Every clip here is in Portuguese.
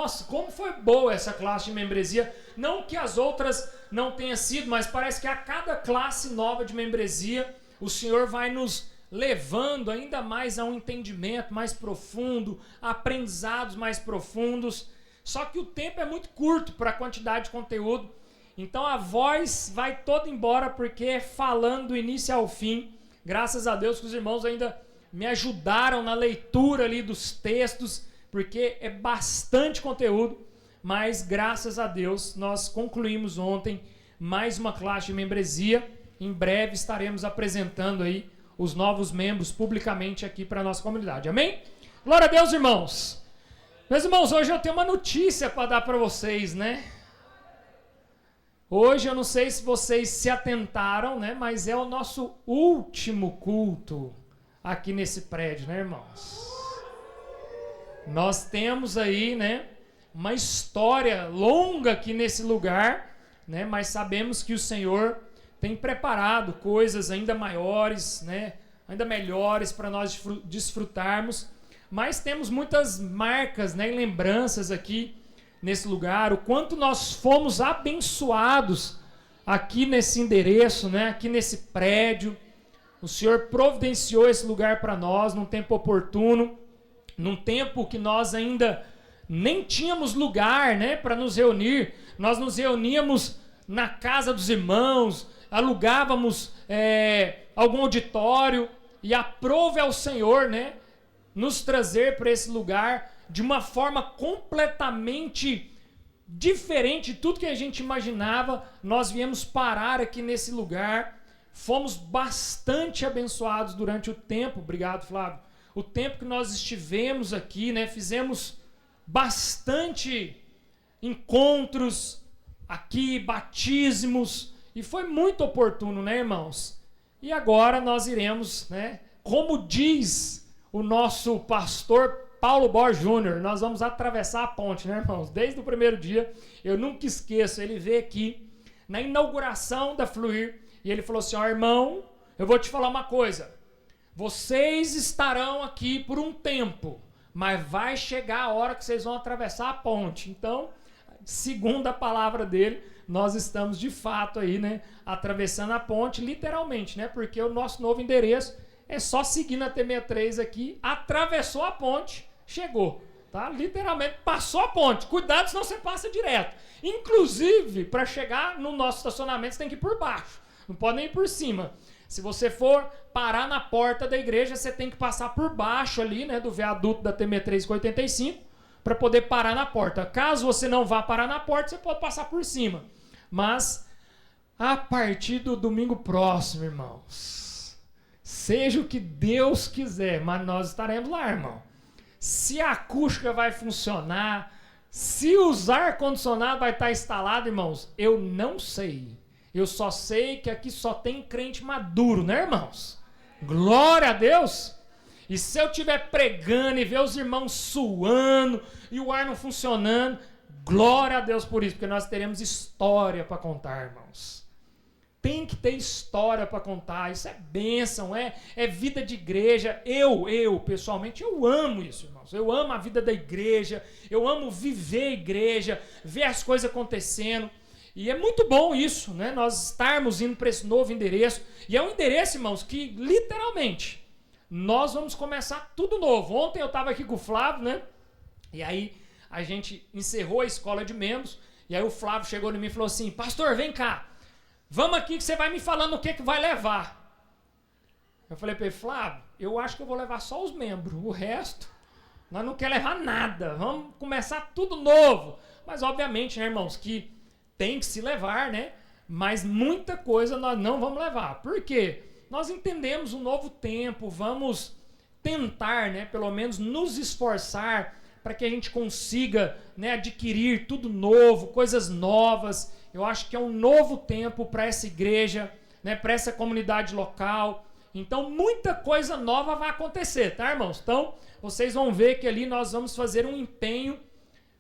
Nossa, como foi boa essa classe de membresia. Não que as outras não tenham sido, mas parece que a cada classe nova de membresia, o Senhor vai nos levando ainda mais a um entendimento mais profundo, aprendizados mais profundos. Só que o tempo é muito curto para a quantidade de conteúdo. Então a voz vai toda embora, porque é falando do início ao fim. Graças a Deus que os irmãos ainda me ajudaram na leitura ali dos textos, porque é bastante conteúdo, mas graças a Deus nós concluímos ontem mais uma classe de membresia. Em breve estaremos apresentando aí os novos membros publicamente aqui para a nossa comunidade. Amém? Glória a Deus, irmãos. Meus irmãos, hoje eu tenho uma notícia para dar para vocês, né? Hoje eu não sei se vocês se atentaram, né? Mas é o nosso último culto aqui nesse prédio, né, irmãos? Nós temos aí, né, uma história longa aqui nesse lugar, né, mas sabemos que o Senhor tem preparado coisas ainda maiores, né, ainda melhores para nós desfrutarmos. Mas temos muitas marcas, né, e lembranças aqui nesse lugar, o quanto nós fomos abençoados aqui nesse endereço, né, aqui nesse prédio. O Senhor providenciou esse lugar para nós num tempo oportuno, num tempo que nós ainda nem tínhamos lugar, né, para nos reunir. Nós nos reuníamos na casa dos irmãos, alugávamos algum auditório, e aprove ao Senhor, né, nos trazer para esse lugar de uma forma completamente diferente de tudo que a gente imaginava. Nós viemos parar aqui nesse lugar, fomos bastante abençoados durante o tempo. Obrigado, Flávio. O tempo que nós estivemos aqui, né, fizemos bastante encontros aqui, batismos, e foi muito oportuno, né, irmãos? E agora nós iremos, né, como diz o nosso pastor Paulo Borges Júnior, nós vamos atravessar a ponte, né, irmãos? Desde o primeiro dia, eu nunca esqueço, ele veio aqui na inauguração da Fluir, e ele falou assim: ó, irmão, eu vou te falar uma coisa. Vocês estarão aqui por um tempo, mas vai chegar a hora que vocês vão atravessar a ponte. Então, segundo a palavra dele, nós estamos de fato aí, né, atravessando a ponte, literalmente, né, porque o nosso novo endereço é só seguir na T63 aqui, atravessou a ponte, chegou, tá? Literalmente passou a ponte. Cuidado, senão você passa direto. Inclusive, para chegar no nosso estacionamento, você tem que ir por baixo, não pode nem ir por cima. Se você for parar na porta da igreja, você tem que passar por baixo ali, né, do viaduto da T63 com 85, para poder parar na porta. Caso você não vá parar na porta, você pode passar por cima. Mas, a partir do domingo próximo, irmãos, seja o que Deus quiser, mas nós estaremos lá, irmão. Se a acústica vai funcionar, se o ar-condicionado vai estar instalado, irmãos, eu não sei. Eu só sei que aqui só tem crente maduro, né, irmãos? Glória a Deus! E se eu estiver pregando e ver os irmãos suando e o ar não funcionando, glória a Deus por isso, porque nós teremos história para contar, irmãos. Tem que ter história para contar, isso é bênção, é vida de igreja. Eu, pessoalmente, eu amo isso, irmãos. Eu amo a vida da igreja, eu amo viver a igreja, ver as coisas acontecendo. E é muito bom isso, né? Nós estarmos indo para esse novo endereço. E é um endereço, irmãos, que literalmente nós vamos começar tudo novo. Ontem eu estava aqui com o Flávio, né? E aí a gente encerrou a escola de membros. E aí o Flávio chegou em mim e falou assim: pastor, vem cá, vamos aqui que você vai me falando o que vai levar. Eu falei para ele: Flávio, eu acho que eu vou levar só os membros. O resto, nós não queremos levar nada. Vamos começar tudo novo. Mas obviamente, né, irmãos, que tem que se levar, né? Mas muita coisa nós não vamos levar. Por quê? Nós entendemos um novo tempo, vamos tentar, né, pelo menos nos esforçar para que a gente consiga, né, adquirir tudo novo, coisas novas. Eu acho que é um novo tempo para essa igreja, né, para essa comunidade local. Então, muita coisa nova vai acontecer, tá, irmãos? Então, vocês vão ver que ali nós vamos fazer um empenho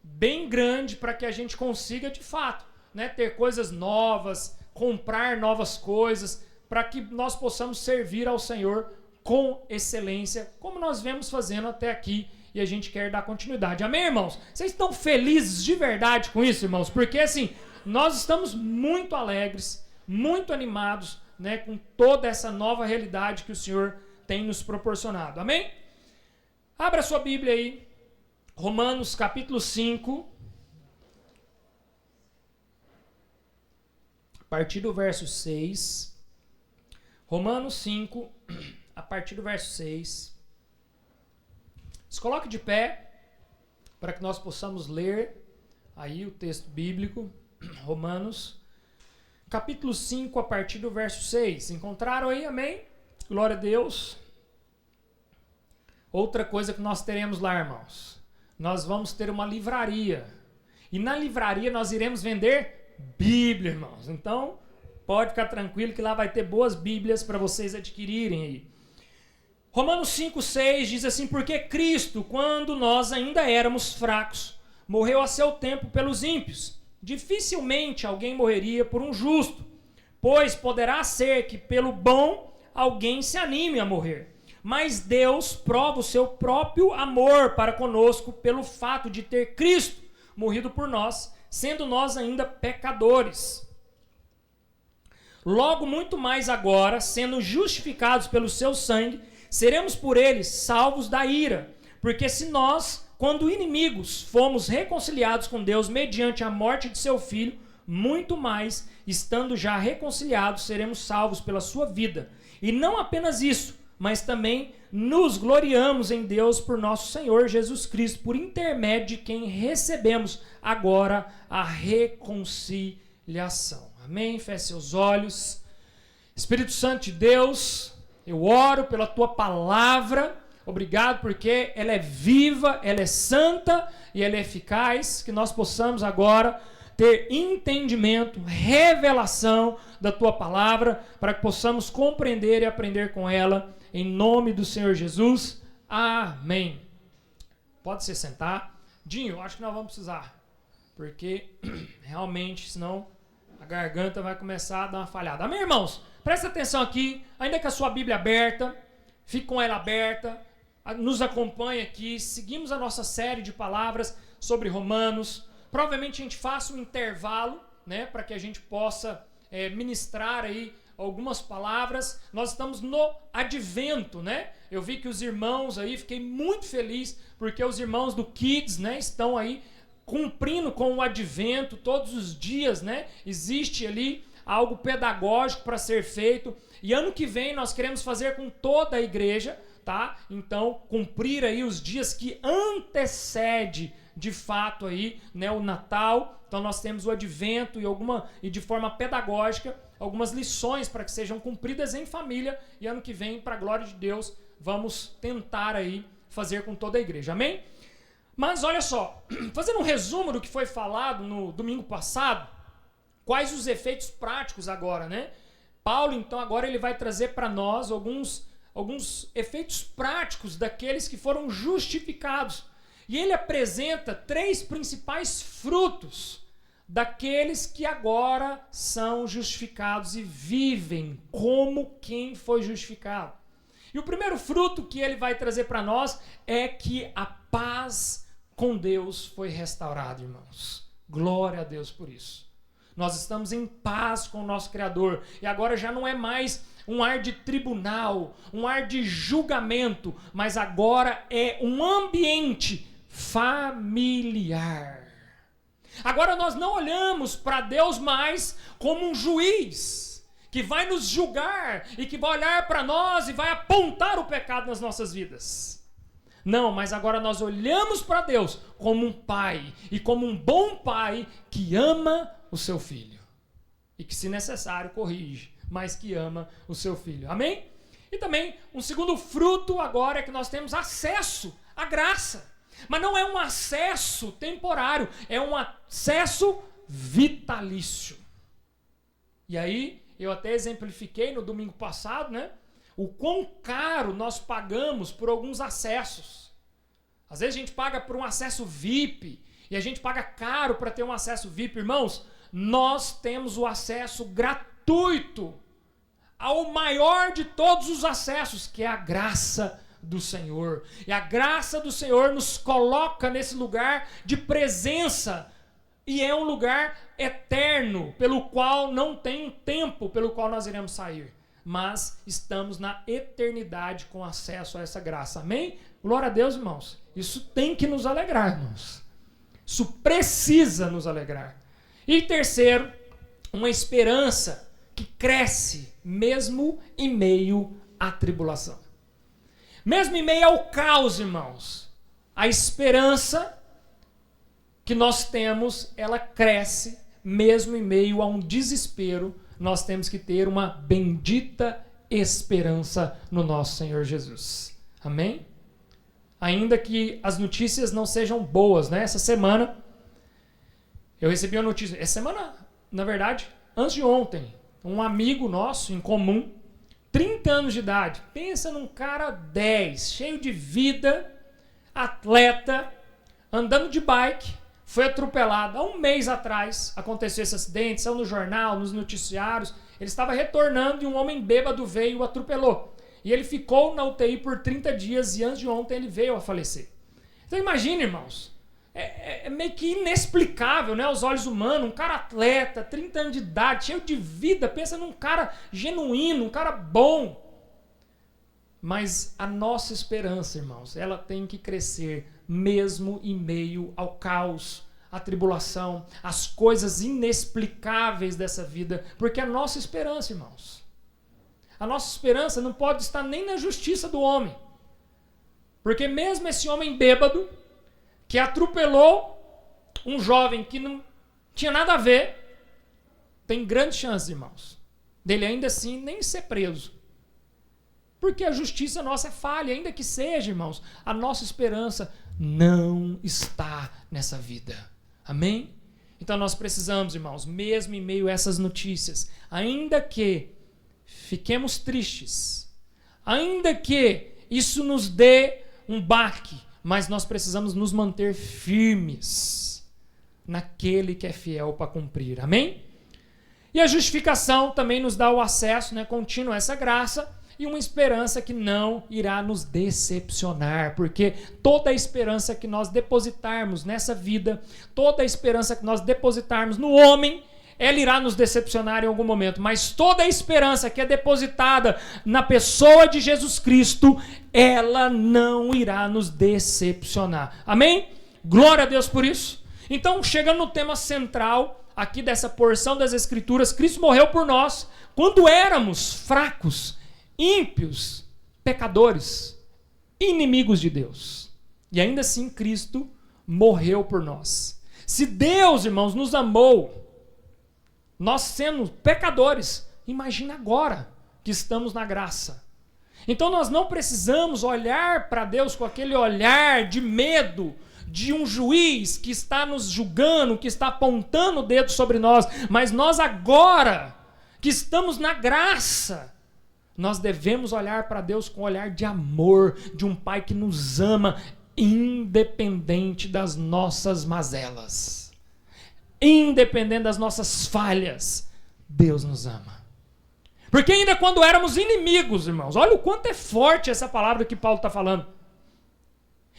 bem grande para que a gente consiga, de fato, né, ter coisas novas, comprar novas coisas, para que nós possamos servir ao Senhor com excelência, como nós vemos fazendo até aqui e a gente quer dar continuidade. Amém, irmãos? Vocês estão felizes de verdade com isso, irmãos? Porque assim, nós estamos muito alegres, muito animados, né, com toda essa nova realidade que o Senhor tem nos proporcionado. Amém? Abra sua Bíblia aí, Romanos capítulo 5, a partir do verso 6. Romanos 5, a partir do verso 6. Se coloque de pé, para que nós possamos ler aí o texto bíblico, Romanos, capítulo 5, a partir do verso 6. Encontraram aí? Amém? Glória a Deus. Outra coisa que nós teremos lá, irmãos, nós vamos ter uma livraria. E na livraria nós iremos vender Bíblia, irmãos. Então, pode ficar tranquilo que lá vai ter boas Bíblias para vocês adquirirem aí. Romanos 5, 6 diz assim: porque Cristo, quando nós ainda éramos fracos, morreu a seu tempo pelos ímpios. Dificilmente alguém morreria por um justo, pois poderá ser que pelo bom alguém se anime a morrer. Mas Deus prova o seu próprio amor para conosco pelo fato de ter Cristo morrido por nós, sendo nós ainda pecadores. Logo, muito mais agora, sendo justificados pelo seu sangue, seremos por ele salvos da ira. Porque se nós, quando inimigos, fomos reconciliados com Deus mediante a morte de seu Filho, muito mais, estando já reconciliados, seremos salvos pela sua vida. E não apenas isso, mas também nos gloriamos em Deus por nosso Senhor Jesus Cristo, por intermédio de quem recebemos agora a reconciliação. Amém? Feche seus olhos. Espírito Santo de Deus, eu oro pela tua palavra. Obrigado porque ela é viva, ela é santa e ela é eficaz. Que nós possamos agora ter entendimento, revelação da tua palavra, para que possamos compreender e aprender com ela. Em nome do Senhor Jesus. Amém. Pode se sentar. Dinho, acho que nós vamos precisar, porque realmente, senão a garganta vai começar a dar uma falhada. Amém, irmãos? Presta atenção aqui, ainda que a sua Bíblia aberta, fique com ela aberta, nos acompanhe aqui, seguimos a nossa série de palavras sobre Romanos. Provavelmente a gente faça um intervalo, né, para que a gente possa ministrar aí algumas palavras. Nós estamos no advento, né? Eu vi que os irmãos aí, fiquei muito feliz, porque os irmãos do Kids, né, estão aí cumprindo com o advento todos os dias, né? Existe ali algo pedagógico para ser feito, e ano que vem nós queremos fazer com toda a igreja, tá? Então, cumprir aí os dias que antecede de fato aí, né, o Natal. Então nós temos o advento e de forma pedagógica algumas lições para que sejam cumpridas em família, e ano que vem, para a glória de Deus, vamos tentar aí fazer com toda a igreja. Amém? Mas olha só, fazendo um resumo do que foi falado no domingo passado, quais os efeitos práticos agora, né? Paulo, então, agora ele vai trazer para nós alguns efeitos práticos daqueles que foram justificados. E ele apresenta 3 principais frutos daqueles que agora são justificados e vivem como quem foi justificado. E o primeiro fruto que ele vai trazer para nós é que a paz com Deus foi restaurada, irmãos. Glória a Deus por isso. Nós estamos em paz com o nosso Criador. E agora já não é mais um ar de tribunal, um ar de julgamento, mas agora é um ambiente familiar. Agora nós não olhamos para Deus mais como um juiz que vai nos julgar e que vai olhar para nós e vai apontar o pecado nas nossas vidas. Não, mas agora nós olhamos para Deus como um pai, e como um bom pai que ama o seu filho e que, se necessário, corrige, mas que ama o seu filho. Amém? E também um segundo fruto agora é que nós temos acesso à graça. Mas não é um acesso temporário, é um acesso vitalício. E aí, eu até exemplifiquei no domingo passado, né? O quão caro nós pagamos por alguns acessos. Às vezes a gente paga por um acesso VIP, e a gente paga caro para ter um acesso VIP. Irmãos, nós temos o acesso gratuito ao maior de todos os acessos, que é a graça do Senhor. E a graça do Senhor nos coloca nesse lugar de presença. E é um lugar eterno, pelo qual não tem um tempo pelo qual nós iremos sair. Mas estamos na eternidade com acesso a essa graça. Amém? Glória a Deus, irmãos. Isso tem que nos alegrar, irmãos. Isso precisa nos alegrar. E terceiro, uma esperança que cresce mesmo em meio à tribulação. Mesmo em meio ao caos, irmãos, a esperança que nós temos, ela cresce mesmo em meio a um desespero. Nós temos que ter uma bendita esperança no nosso Senhor Jesus. Amém? Ainda que as notícias não sejam boas, né? Essa semana eu recebi uma notícia. Essa semana, na verdade, antes de ontem, um amigo nosso em comum, 30 anos de idade, pensa num cara 10, cheio de vida, atleta, andando de bike, foi atropelado. Há um mês atrás aconteceu esse acidente, saiu no jornal, nos noticiários. Ele estava retornando e um homem bêbado veio e o atropelou. E ele ficou na UTI por 30 dias e antes de ontem ele veio a falecer. Então imagine, irmãos, é meio que inexplicável, né, aos olhos humanos, um cara atleta, 30 anos de idade, cheio de vida, pensa num cara genuíno, um cara bom. Mas a nossa esperança, irmãos, ela tem que crescer mesmo em meio ao caos, à tribulação, às coisas inexplicáveis dessa vida, porque a nossa esperança, irmãos, a nossa esperança não pode estar nem na justiça do homem, porque mesmo esse homem bêbado, que atropelou um jovem que não tinha nada a ver, tem grande chance, irmãos, dele ainda assim nem ser preso. Porque a justiça nossa é falha, ainda que seja, irmãos, a nossa esperança não está nessa vida. Amém? Então nós precisamos, irmãos, mesmo em meio a essas notícias, ainda que fiquemos tristes, ainda que isso nos dê um baque, mas nós precisamos nos manter firmes naquele que é fiel para cumprir. Amém? E a justificação também nos dá o acesso, né, contínuo a essa graça, e uma esperança que não irá nos decepcionar, porque toda a esperança que nós depositarmos nessa vida, toda a esperança que nós depositarmos no homem, ela irá nos decepcionar em algum momento, mas toda a esperança que é depositada na pessoa de Jesus Cristo, ela não irá nos decepcionar. Amém? Glória a Deus por isso. Então, chegando no tema central aqui dessa porção das Escrituras, Cristo morreu por nós quando éramos fracos, ímpios, pecadores, inimigos de Deus. E ainda assim Cristo morreu por nós. Se Deus, irmãos, nos amou, nós sendo pecadores, imagina agora que estamos na graça. Então nós não precisamos olhar para Deus com aquele olhar de medo, de um juiz que está nos julgando, que está apontando o dedo sobre nós, mas nós agora, que estamos na graça, nós devemos olhar para Deus com um olhar de amor, de um Pai que nos ama, independente das nossas mazelas, independente das nossas falhas, Deus nos ama. Porque ainda quando éramos inimigos, irmãos, olha o quanto é forte essa palavra que Paulo está falando.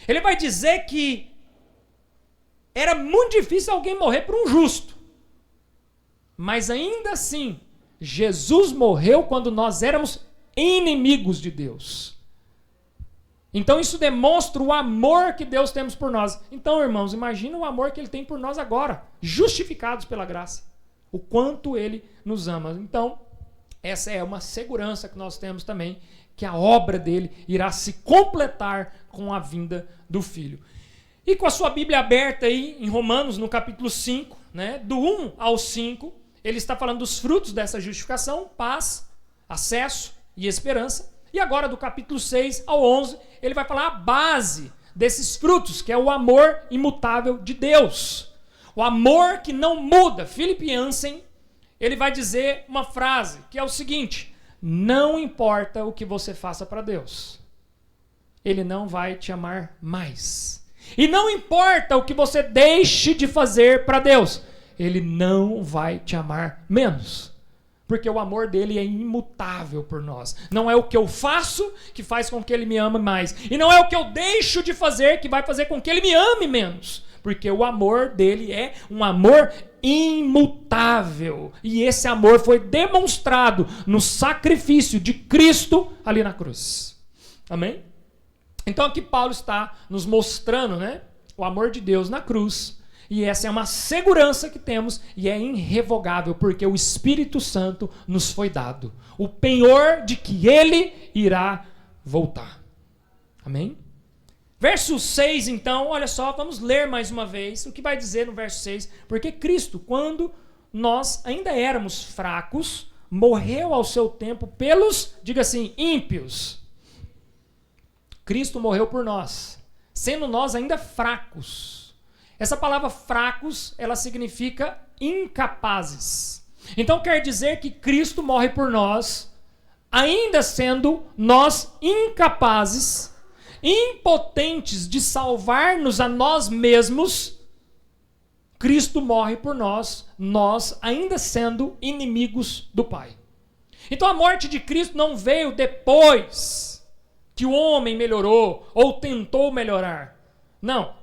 Ele vai dizer que era muito difícil alguém morrer por um justo, mas ainda assim, Jesus morreu quando nós éramos inimigos de Deus. Então isso demonstra o amor que Deus tem por nós. Então, irmãos, imagina o amor que Ele tem por nós agora, justificados pela graça. O quanto Ele nos ama. Então, essa é uma segurança que nós temos também, que a obra dele irá se completar com a vinda do Filho. E com a sua Bíblia aberta aí em Romanos, no capítulo 5, né, do 1 ao 5, ele está falando dos frutos dessa justificação, paz, acesso e esperança. E agora do capítulo 6 ao 11, ele vai falar a base desses frutos, que é o amor imutável de Deus. O amor que não muda. Philip Yancey, ele vai dizer uma frase, que é o seguinte: não importa o que você faça para Deus, Ele não vai te amar mais. E não importa o que você deixe de fazer para Deus, Ele não vai te amar menos. Porque o amor dele é imutável por nós. Não é o que eu faço que faz com que ele me ame mais. E não é o que eu deixo de fazer que vai fazer com que ele me ame menos. Porque o amor dele é um amor imutável. E esse amor foi demonstrado no sacrifício de Cristo ali na cruz. Amém? Então aqui Paulo está nos mostrando, né, o amor de Deus na cruz. E essa é uma segurança que temos e é irrevogável, porque o Espírito Santo nos foi dado. O penhor de que ele irá voltar. Amém? Verso 6, então, olha só, vamos ler mais uma vez o que vai dizer no verso 6. Porque Cristo, quando nós ainda éramos fracos, morreu ao seu tempo pelos, diga assim, ímpios. Cristo morreu por nós, sendo nós ainda fracos. Essa palavra fracos, ela significa incapazes. Então quer dizer que Cristo morre por nós, ainda sendo nós incapazes, impotentes de salvar-nos a nós mesmos. Cristo morre por nós, nós ainda sendo inimigos do Pai. Então a morte de Cristo não veio depois que o homem melhorou ou tentou melhorar. Não.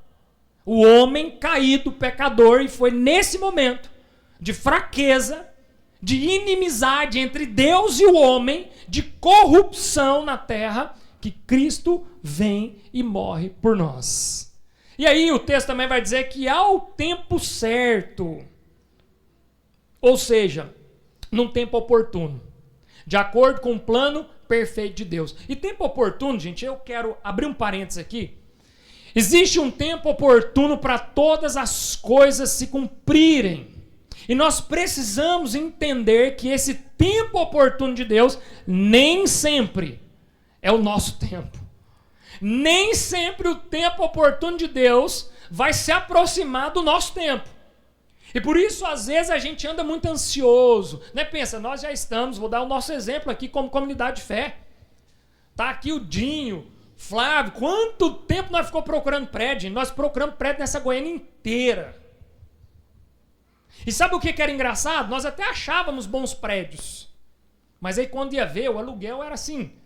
O homem caído, pecador, e foi nesse momento de fraqueza, de inimizade entre Deus e o homem, de corrupção na terra, que Cristo vem e morre por nós. E aí o texto também vai dizer que ao tempo certo, ou seja, num tempo oportuno, de acordo com o plano perfeito de Deus. E tempo oportuno, gente, eu quero abrir um parênteses aqui. Existe um tempo oportuno para todas as coisas se cumprirem. E nós precisamos entender que esse tempo oportuno de Deus nem sempre é o nosso tempo. Nem sempre o tempo oportuno de Deus vai se aproximar do nosso tempo. E por isso, às vezes, a gente anda muito ansioso. Né? Pensa, nós já estamos, vou dar o nosso exemplo aqui como comunidade de fé. Está aqui o Dinho, Flávio, quanto tempo nós ficamos procurando prédio? Nós procuramos prédio nessa Goiânia inteira. E sabe o que era engraçado? Nós até achávamos bons prédios. Mas aí quando ia ver, o aluguel era assim,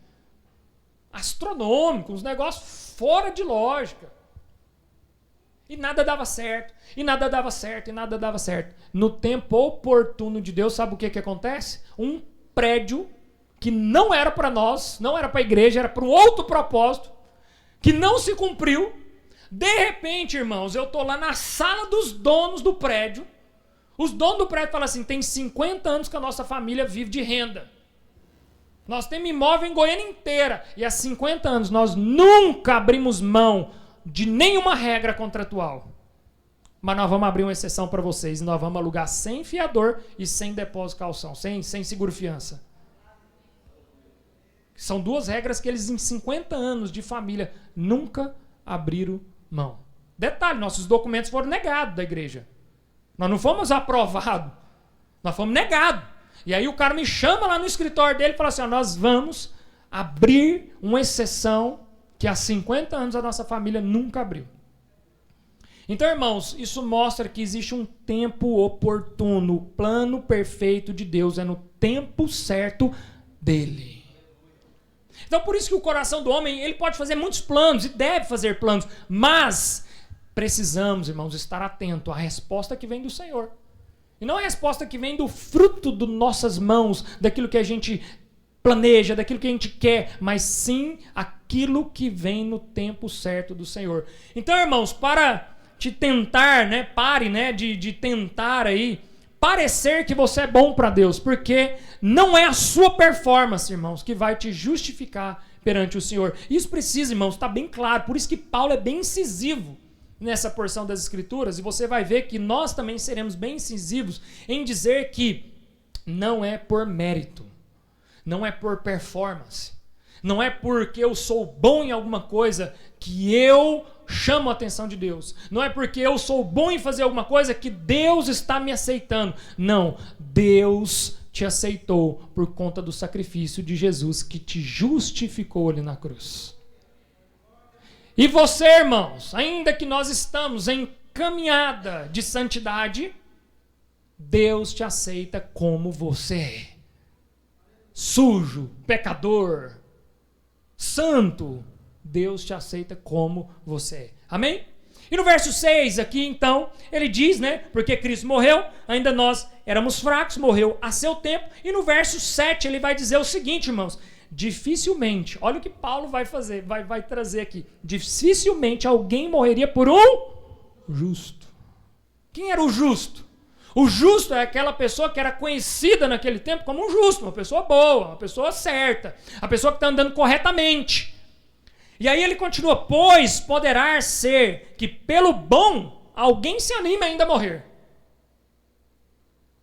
astronômico, uns negócios fora de lógica. E nada dava certo, e nada dava certo, e nada dava certo. No tempo oportuno de Deus, sabe o que acontece? Um prédio que não era para nós, não era para a igreja, era para um outro propósito, que não se cumpriu. De repente, irmãos, eu estou lá na sala dos donos do prédio. Os donos do prédio falam assim, tem 50 anos que a nossa família vive de renda. Nós temos imóvel em Goiânia inteira. E há 50 anos nós nunca abrimos mão de nenhuma regra contratual. Mas nós vamos abrir uma exceção para vocês. E nós vamos alugar sem fiador e sem depósito calção, sem seguro-fiança. São duas regras que eles, em 50 anos de família, nunca abriram mão. Detalhe, nossos documentos foram negados da igreja. Nós não fomos aprovados, nós fomos negados. E aí o cara me chama lá no escritório dele e fala assim, ó, nós vamos abrir uma exceção que há 50 anos a nossa família nunca abriu. Então, irmãos, isso mostra que existe um tempo oportuno. O plano perfeito de Deus é no tempo certo dele. Então, por isso que o coração do homem, ele pode fazer muitos planos e deve fazer planos, mas precisamos, irmãos, estar atento à resposta que vem do Senhor. E não a resposta que vem do fruto das nossas mãos, daquilo que a gente planeja, daquilo que a gente quer, mas sim aquilo que vem no tempo certo do Senhor. Então, irmãos, para te tentar, né, pare, né, de tentar aí parecer que você é bom para Deus, porque não é a sua performance, irmãos, que vai te justificar perante o Senhor. Isso precisa, irmãos, estar bem claro. Por isso que Paulo é bem incisivo nessa porção das Escrituras, e você vai ver que nós também seremos bem incisivos em dizer que não é por mérito, não é por performance, não é porque eu sou bom em alguma coisa que eu chamo a atenção de Deus. Não é porque eu sou bom em fazer alguma coisa que Deus está me aceitando. Não, Deus te aceitou por conta do sacrifício de Jesus que te justificou ali na cruz. E você, irmãos, ainda que nós estamos em caminhada de santidade, Deus te aceita como você é. sujo, pecador, santo, Deus te aceita como você é. Amém? E no verso 6 aqui, então, ele diz, né, porque Cristo morreu, ainda nós éramos fracos, morreu a seu tempo. E no verso 7 ele vai dizer o seguinte, irmãos, dificilmente, olha o que Paulo vai fazer, vai trazer aqui, dificilmente alguém morreria por um justo. Quem era o justo? O justo é aquela pessoa que era conhecida naquele tempo como um justo, uma pessoa boa, uma pessoa certa, a pessoa que está andando corretamente. E aí ele continua, pois poderá ser que pelo bom alguém se anime ainda a morrer.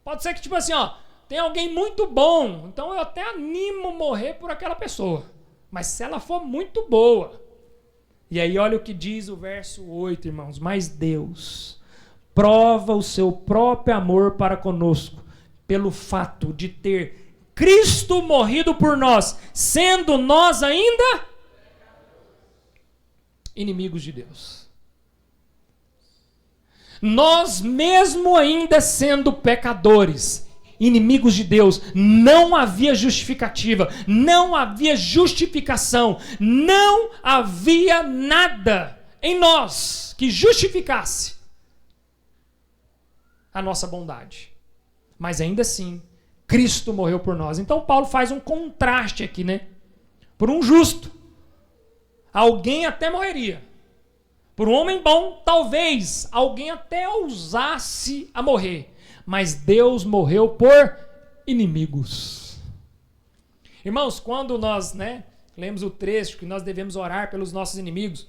Pode ser que tipo assim, ó, tem alguém muito bom, então eu até animo morrer por aquela pessoa. Mas se ela for muito boa. E aí olha o que diz o verso 8, irmãos. Mas Deus prova o seu próprio amor para conosco, pelo fato de ter Cristo morrido por nós, sendo nós ainda inimigos de Deus. Nós mesmo ainda sendo pecadores, inimigos de Deus, não havia justificativa, não havia justificação, não havia nada em nós que justificasse a nossa bondade. Mas ainda assim, Cristo morreu por nós. Então Paulo faz um contraste aqui, né? Por um justo, alguém até morreria. Por um homem bom, talvez alguém até ousasse a morrer. Mas Deus morreu por inimigos. Irmãos, quando nós, né, lemos o trecho que nós devemos orar pelos nossos inimigos,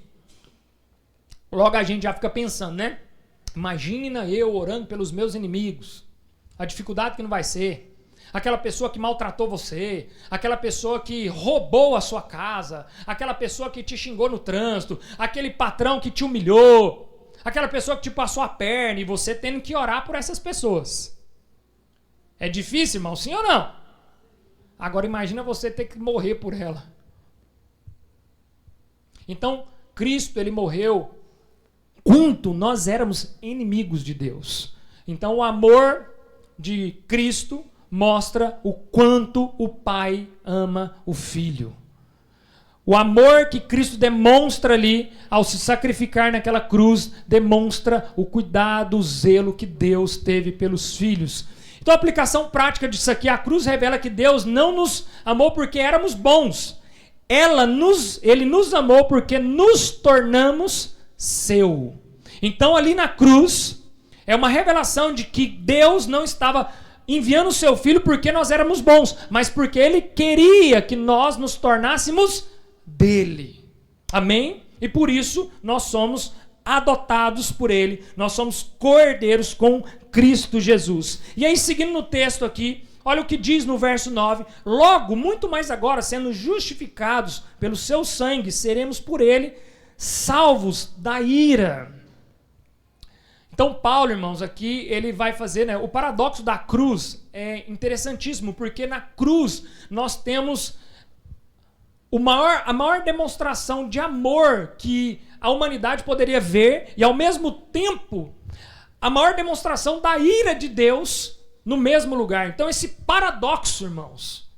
logo a gente já fica pensando, né? Imagina eu orando pelos meus inimigos. A dificuldade que não vai ser. Aquela pessoa que maltratou você, aquela pessoa que roubou a sua casa, aquela pessoa que te xingou no trânsito, aquele patrão que te humilhou, aquela pessoa que te passou a perna e você tendo que orar por essas pessoas. É difícil, irmão? Sim ou não? Agora imagina você ter que morrer por ela. Então, Cristo, ele morreu quando nós éramos inimigos de Deus. Então, o amor de Cristo mostra o quanto o Pai ama o Filho. O amor que Cristo demonstra ali, ao se sacrificar naquela cruz, demonstra o cuidado, o zelo que Deus teve pelos filhos. Então a aplicação prática disso aqui, a cruz revela que Deus não nos amou porque éramos bons. Ele nos amou porque nos tornamos seu. Então ali na cruz, é uma revelação de que Deus não estava enviando o seu Filho porque nós éramos bons, mas porque Ele queria que nós nos tornássemos dele. Amém? E por isso nós somos adotados por Ele, nós somos cordeiros com Cristo Jesus. E aí, seguindo no texto aqui, olha o que diz no verso 9: logo, muito mais agora, sendo justificados pelo seu sangue, seremos por Ele salvos da ira. Então Paulo, irmãos, aqui ele vai fazer, né, o paradoxo da cruz é interessantíssimo, porque na cruz nós temos a maior demonstração de amor que a humanidade poderia ver, e ao mesmo tempo a maior demonstração da ira de Deus no mesmo lugar. Então esse paradoxo, irmãos,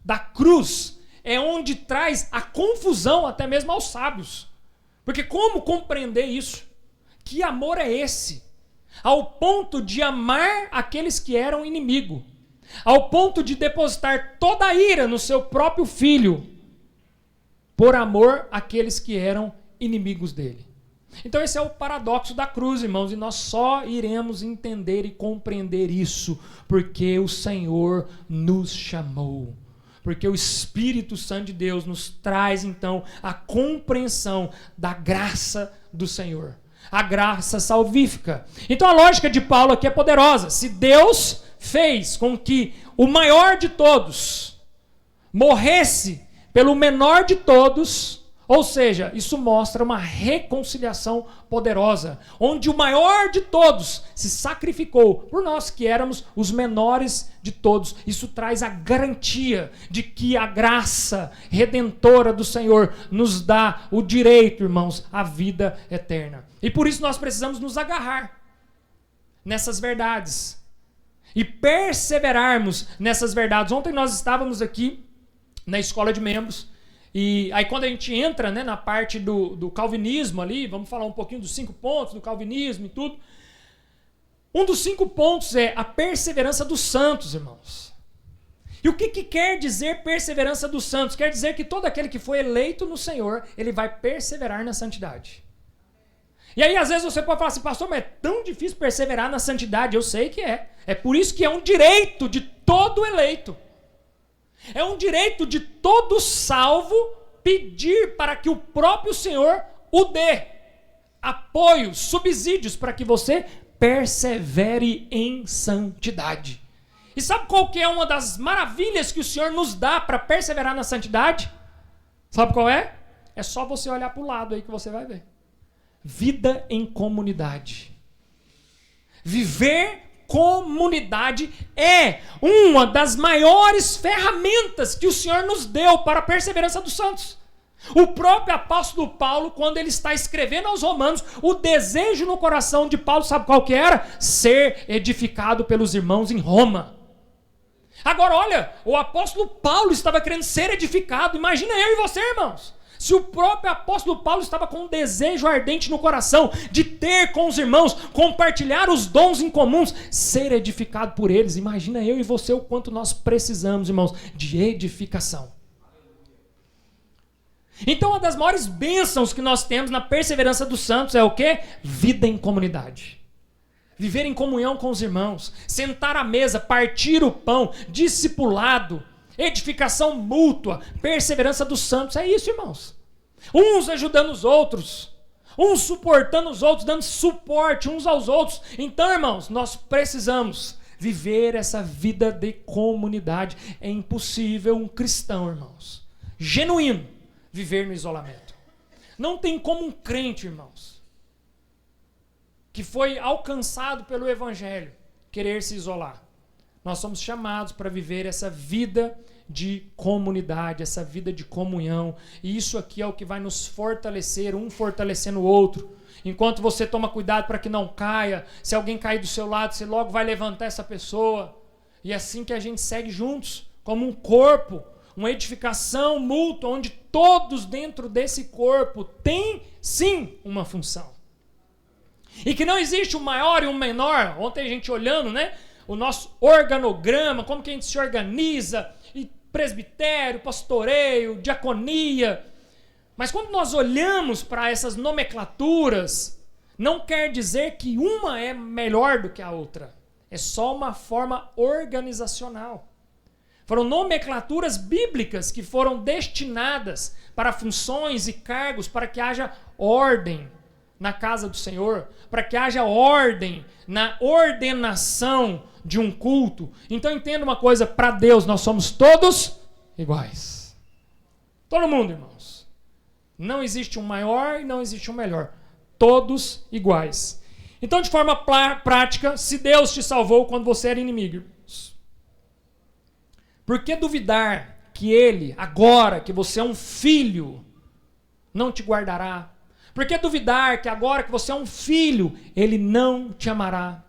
da cruz é onde traz a confusão até mesmo aos sábios. Porque como compreender isso? Que amor é esse? Ao ponto de amar aqueles que eram inimigo, ao ponto de depositar toda a ira no seu próprio filho, por amor àqueles que eram inimigos dele. Então esse é o paradoxo da cruz, irmãos, e nós só iremos entender e compreender isso porque o Senhor nos chamou. Porque o Espírito Santo de Deus nos traz então a compreensão da graça do Senhor. A graça salvífica. Então a lógica de Paulo aqui é poderosa. Se Deus fez com que o maior de todos morresse pelo menor de todos, ou seja, isso mostra uma reconciliação poderosa, onde o maior de todos se sacrificou por nós que éramos os menores de todos. Isso traz a garantia de que a graça redentora do Senhor nos dá o direito, irmãos, à vida eterna. E por isso nós precisamos nos agarrar nessas verdades. e perseverarmos nessas verdades. Ontem nós estávamos aqui na escola de membros, e aí quando a gente entra, né, na parte do calvinismo ali, vamos falar um pouquinho dos 5 pontos do calvinismo e tudo. Um dos 5 pontos é a perseverança dos santos, irmãos. E o que quer dizer perseverança dos santos? Quer dizer que todo aquele que foi eleito no Senhor, ele vai perseverar na santidade. E aí às vezes você pode falar assim, pastor, mas é tão difícil perseverar na santidade. Eu sei que é. É por isso que é um direito de todo eleito. É um direito de todo salvo pedir para que o próprio Senhor o dê apoios, subsídios para que você persevere em santidade. E sabe qual que é uma das maravilhas que o Senhor nos dá para perseverar na santidade? Sabe qual é? É só você olhar para o lado aí que você vai ver. Vida em comunidade. Viver comunidade é uma das maiores ferramentas que o Senhor nos deu para a perseverança dos santos. O próprio apóstolo Paulo, quando ele está escrevendo aos Romanos, o desejo no coração de Paulo, sabe qual que era? Ser edificado pelos irmãos em Roma. Agora olha, o apóstolo Paulo estava querendo ser edificado. Imagina eu e você, irmãos. Se o próprio apóstolo Paulo estava com um desejo ardente no coração de ter com os irmãos, compartilhar os dons em comuns, ser edificado por eles, imagina eu e você o quanto nós precisamos, irmãos, de edificação. Então uma das maiores bênçãos que nós temos na perseverança dos santos é o quê? Vida em comunidade. Viver em comunhão com os irmãos, sentar à mesa, partir o pão, discipulado, edificação mútua, perseverança dos santos. É isso, irmãos. Uns ajudando os outros, uns suportando os outros, dando suporte uns aos outros. Então, irmãos, nós precisamos viver essa vida de comunidade. É impossível um cristão, irmãos, genuíno, viver no isolamento. Não tem como um crente, irmãos, que foi alcançado pelo Evangelho, querer se isolar. Nós somos chamados para viver essa vida de comunidade, essa vida de comunhão. E isso aqui é o que vai nos fortalecer, um fortalecendo o outro. Enquanto você toma cuidado para que não caia, se alguém cair do seu lado, você logo vai levantar essa pessoa. E é assim que a gente segue juntos, como um corpo, uma edificação mútua, onde todos dentro desse corpo têm, sim, uma função. E que não existe um maior e um menor. Ontem a gente olhando, né, o nosso organograma, como que a gente se organiza, e presbitério, pastoreio, diaconia. Mas quando nós olhamos para essas nomenclaturas, não quer dizer que uma é melhor do que a outra. É só uma forma organizacional. Foram nomenclaturas bíblicas que foram destinadas para funções e cargos, para que haja ordem na casa do Senhor, para que haja ordem na ordenação de um culto. Então entenda uma coisa, para Deus nós somos todos iguais. Todo mundo, irmãos. Não existe um maior e não existe um melhor. Todos iguais. Então, de forma prática, se Deus te salvou quando você era inimigo, irmãos, por que duvidar que Ele, agora que você é um filho, não te guardará? Por que duvidar que agora que você é um filho, Ele não te amará?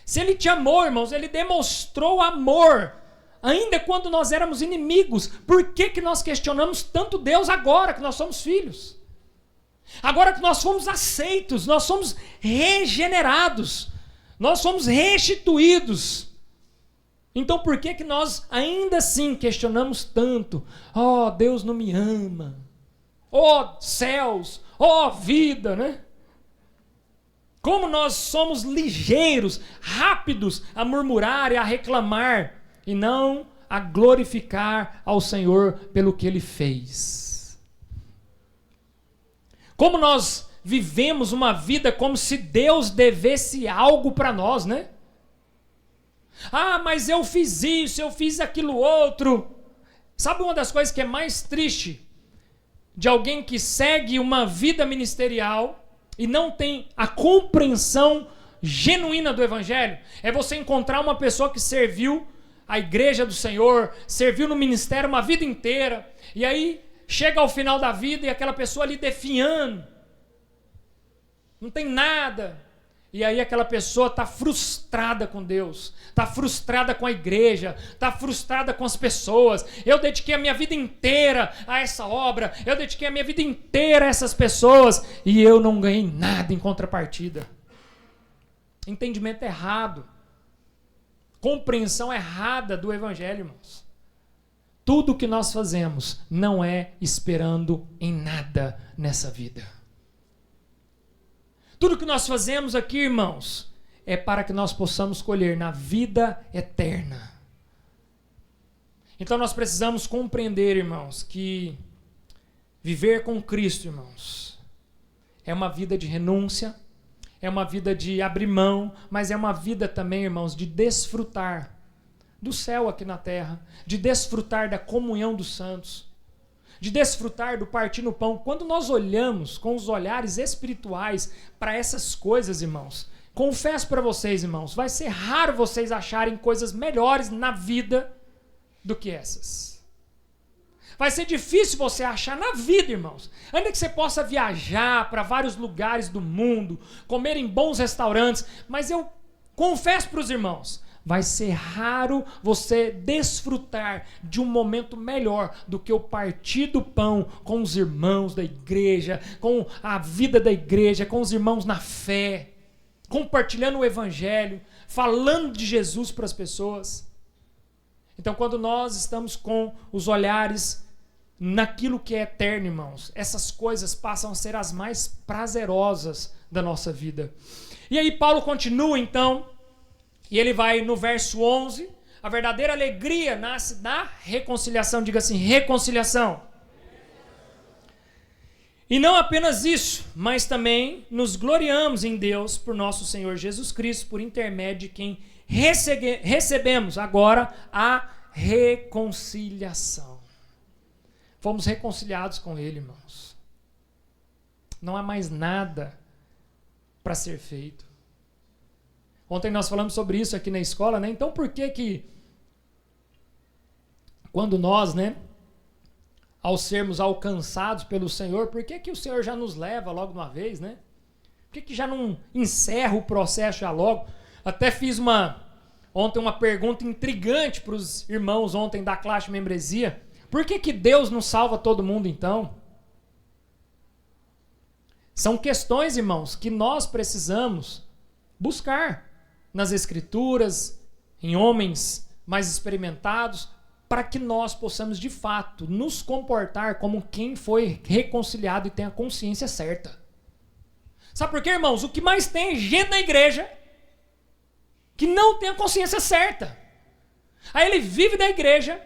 Se Ele te amou, irmãos, Ele demonstrou amor, ainda quando nós éramos inimigos. Por que nós questionamos tanto Deus agora que nós somos filhos? Agora que nós fomos aceitos, nós somos regenerados, nós somos restituídos. Então por que nós ainda assim questionamos tanto? Oh, Deus não me ama. Oh, céus. Oh, vida, né? Como nós somos ligeiros, rápidos a murmurar e a reclamar, e não a glorificar ao Senhor pelo que Ele fez. Como nós vivemos uma vida como se Deus devesse algo para nós, né? Ah, mas eu fiz isso, eu fiz aquilo outro. Sabe uma das coisas que é mais triste de alguém que segue uma vida ministerial e não tem a compreensão genuína do Evangelho? É você encontrar uma pessoa que serviu a igreja do Senhor, serviu no ministério uma vida inteira, e aí chega ao final da vida e aquela pessoa ali definhando, não tem nada, E aí aquela pessoa está frustrada com Deus, está frustrada com a igreja, está frustrada com as pessoas. Eu dediquei a minha vida inteira a essa obra, eu dediquei a minha vida inteira a essas pessoas e eu não ganhei nada em contrapartida. Entendimento errado, compreensão errada do evangelho, irmãos. Tudo que nós fazemos não é esperando em nada nessa vida. Tudo que nós fazemos aqui, irmãos, é para que nós possamos colher na vida eterna. Então nós precisamos compreender, irmãos, que viver com Cristo, irmãos, é uma vida de renúncia, é uma vida de abrir mão, mas é uma vida também, irmãos, de desfrutar do céu aqui na terra, de desfrutar da comunhão dos santos, de desfrutar do partir no pão. Quando nós olhamos com os olhares espirituais para essas coisas, irmãos, confesso para vocês, irmãos, vai ser raro vocês acharem coisas melhores na vida do que essas. Vai ser difícil você achar na vida, irmãos. Ainda que você possa viajar para vários lugares do mundo, comer em bons restaurantes, mas eu confesso para os irmãos, vai ser raro você desfrutar de um momento melhor do que o partir do pão com os irmãos da igreja, com a vida da igreja, com os irmãos na fé, compartilhando o evangelho, falando de Jesus para as pessoas. Então, quando nós estamos com os olhares naquilo que é eterno, irmãos, essas coisas passam a ser as mais prazerosas da nossa vida. E aí Paulo continua, então, e ele vai no verso 11, a verdadeira alegria nasce da reconciliação. Diga assim, reconciliação. E não apenas isso, mas também nos gloriamos em Deus por nosso Senhor Jesus Cristo, por intermédio de quem recebemos agora a reconciliação. Fomos reconciliados com Ele, irmãos. Não há mais nada para ser feito. Ontem nós falamos sobre isso aqui na escola, né? Então por que quando nós, né, ao sermos alcançados pelo Senhor, por que o Senhor já nos leva logo de uma vez, né? Por que já não encerra o processo já logo? Até fiz ontem uma pergunta intrigante para os irmãos ontem da classe de membresia. Por que Deus não salva todo mundo então? São questões, irmãos, que nós precisamos buscar nas Escrituras, em homens mais experimentados, para que nós possamos de fato nos comportar como quem foi reconciliado e tem a consciência certa. Sabe por quê, irmãos? O que mais tem é gente na igreja que não tem a consciência certa. Aí ele vive da igreja,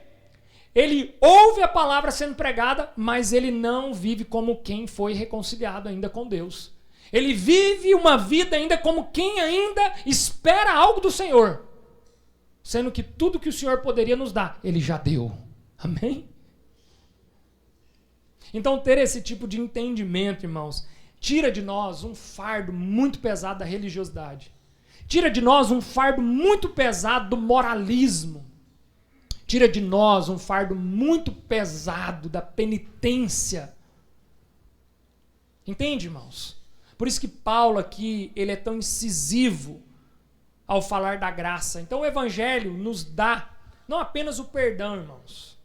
ele ouve a palavra sendo pregada, mas ele não vive como quem foi reconciliado ainda com Deus. Ele vive uma vida ainda como quem ainda espera algo do Senhor, sendo que tudo que o Senhor poderia nos dar, Ele já deu. Amém? Então ter esse tipo de entendimento, irmãos, tira de nós um fardo muito pesado da religiosidade. Tira de nós um fardo muito pesado do moralismo. Tira de nós um fardo muito pesado da penitência. Entende, irmãos? Por isso que Paulo aqui, ele é tão incisivo ao falar da graça. Então o evangelho nos dá não apenas o perdão, irmãos.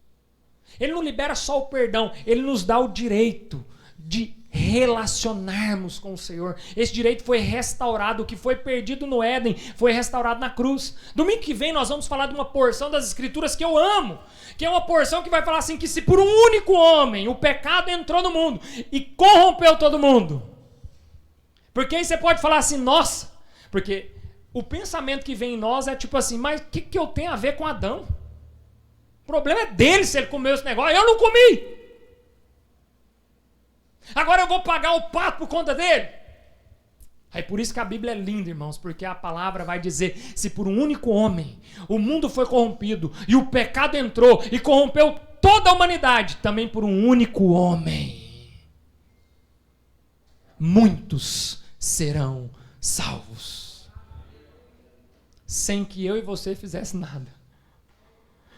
Ele não libera só o perdão, ele nos dá o direito de relacionarmos com o Senhor. Esse direito foi restaurado, o que foi perdido no Éden foi restaurado na cruz. Domingo que vem nós vamos falar de uma porção das Escrituras que eu amo, que é uma porção que vai falar assim, que se por um único homem o pecado entrou no mundo e corrompeu todo mundo. Porque aí você pode falar assim, nossa, porque o pensamento que vem em nós é tipo assim, mas o que eu tenho a ver com Adão? O problema é dele se ele comeu esse negócio, eu não comi. Agora eu vou pagar o pato por conta dele? Aí por isso que a Bíblia é linda, irmãos, porque a palavra vai dizer, se por um único homem o mundo foi corrompido e o pecado entrou e corrompeu toda a humanidade, também por um único homem muitos serão salvos. Sem que eu e você fizesse nada.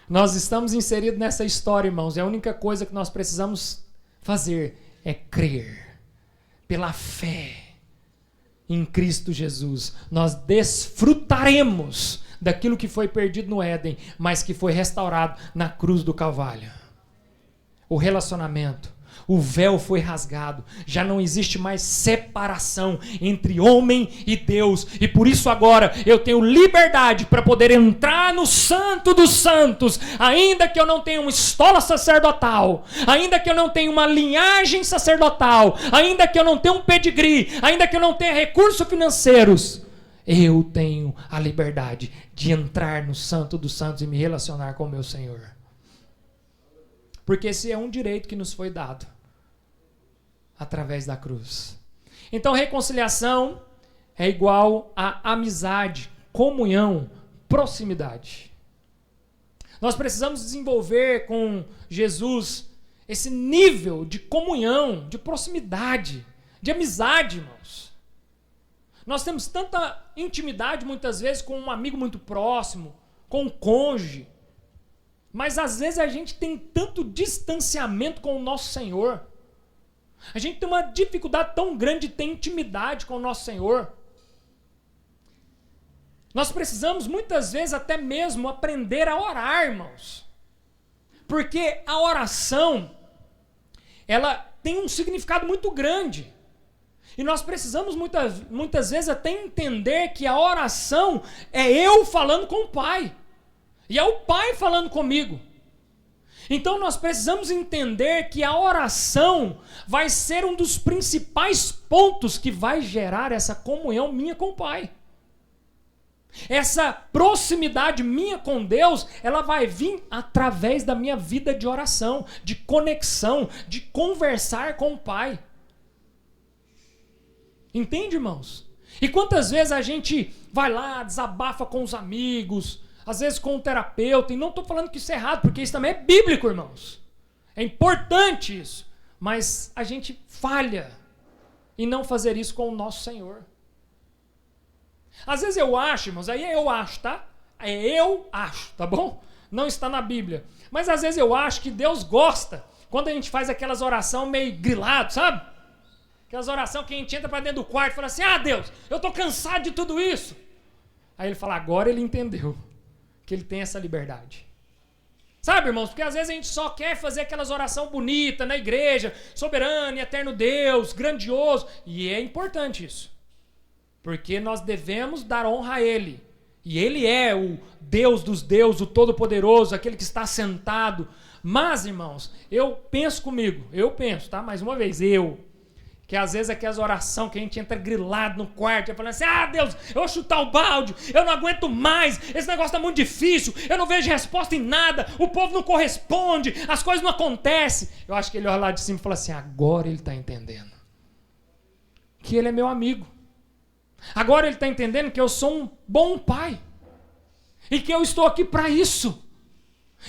Nós estamos inseridos nessa história, irmãos, e a única coisa que nós precisamos fazer é crer pela fé em Cristo Jesus, nós desfrutaremos daquilo que foi perdido no Éden, mas que foi restaurado na cruz do Calvário. O relacionamento, o véu foi rasgado, já não existe mais separação entre homem e Deus, e por isso agora eu tenho liberdade para poder entrar no Santo dos Santos, ainda que eu não tenha uma estola sacerdotal, ainda que eu não tenha uma linhagem sacerdotal, ainda que eu não tenha um pedigree, ainda que eu não tenha recursos financeiros, eu tenho a liberdade de entrar no Santo dos Santos e me relacionar com o meu Senhor. Porque esse é um direito que nos foi dado através da cruz. Então, reconciliação é igual a amizade, comunhão, proximidade. Nós precisamos desenvolver com Jesus esse nível de comunhão, de proximidade, de amizade, irmãos. Nós temos tanta intimidade, muitas vezes, com um amigo muito próximo, com um cônjuge, mas às vezes a gente tem tanto distanciamento com o nosso Senhor. A gente tem uma dificuldade tão grande de ter intimidade com o nosso Senhor. Nós precisamos muitas vezes até mesmo aprender a orar, irmãos. Porque a oração, ela tem um significado muito grande. E nós precisamos muitas vezes até entender que a oração é eu falando com o Pai. E é o Pai falando comigo. Então nós precisamos entender que a oração vai ser um dos principais pontos que vai gerar essa comunhão minha com o Pai. Essa proximidade minha com Deus, ela vai vir através da minha vida de oração, de conexão, de conversar com o Pai. Entende, irmãos? E quantas vezes a gente vai lá, desabafa com os amigos, às vezes com o terapeuta, e não estou falando que isso é errado, porque isso também é bíblico, irmãos. É importante isso. Mas a gente falha em não fazer isso com o nosso Senhor. Às vezes eu acho, irmãos, aí é eu acho, tá? É eu acho, tá bom? Não está na Bíblia. Mas às vezes eu acho que Deus gosta quando a gente faz aquelas orações meio grilado, sabe? Aquelas orações que a gente entra para dentro do quarto e fala assim, Deus, eu estou cansado de tudo isso. Aí ele fala, agora ele entendeu que ele tem essa liberdade. Sabe, irmãos, porque às vezes a gente só quer fazer aquelas orações bonitas na igreja, soberano e eterno Deus, grandioso, e é importante isso, porque nós devemos dar honra a Ele, e Ele é o Deus dos deuses, o Todo-Poderoso, aquele que está sentado. Mas, irmãos, eu penso, tá? Mais uma vez, que às vezes aquelas orações que a gente entra grilado no quarto, falando assim, Deus, eu vou chutar o balde, eu não aguento mais, esse negócio está muito difícil, eu não vejo resposta em nada, o povo não corresponde, as coisas não acontecem. Eu acho que ele olha lá de cima e fala assim, agora ele está entendendo que ele é meu amigo. Agora ele está entendendo que eu sou um bom pai e que eu estou aqui para isso.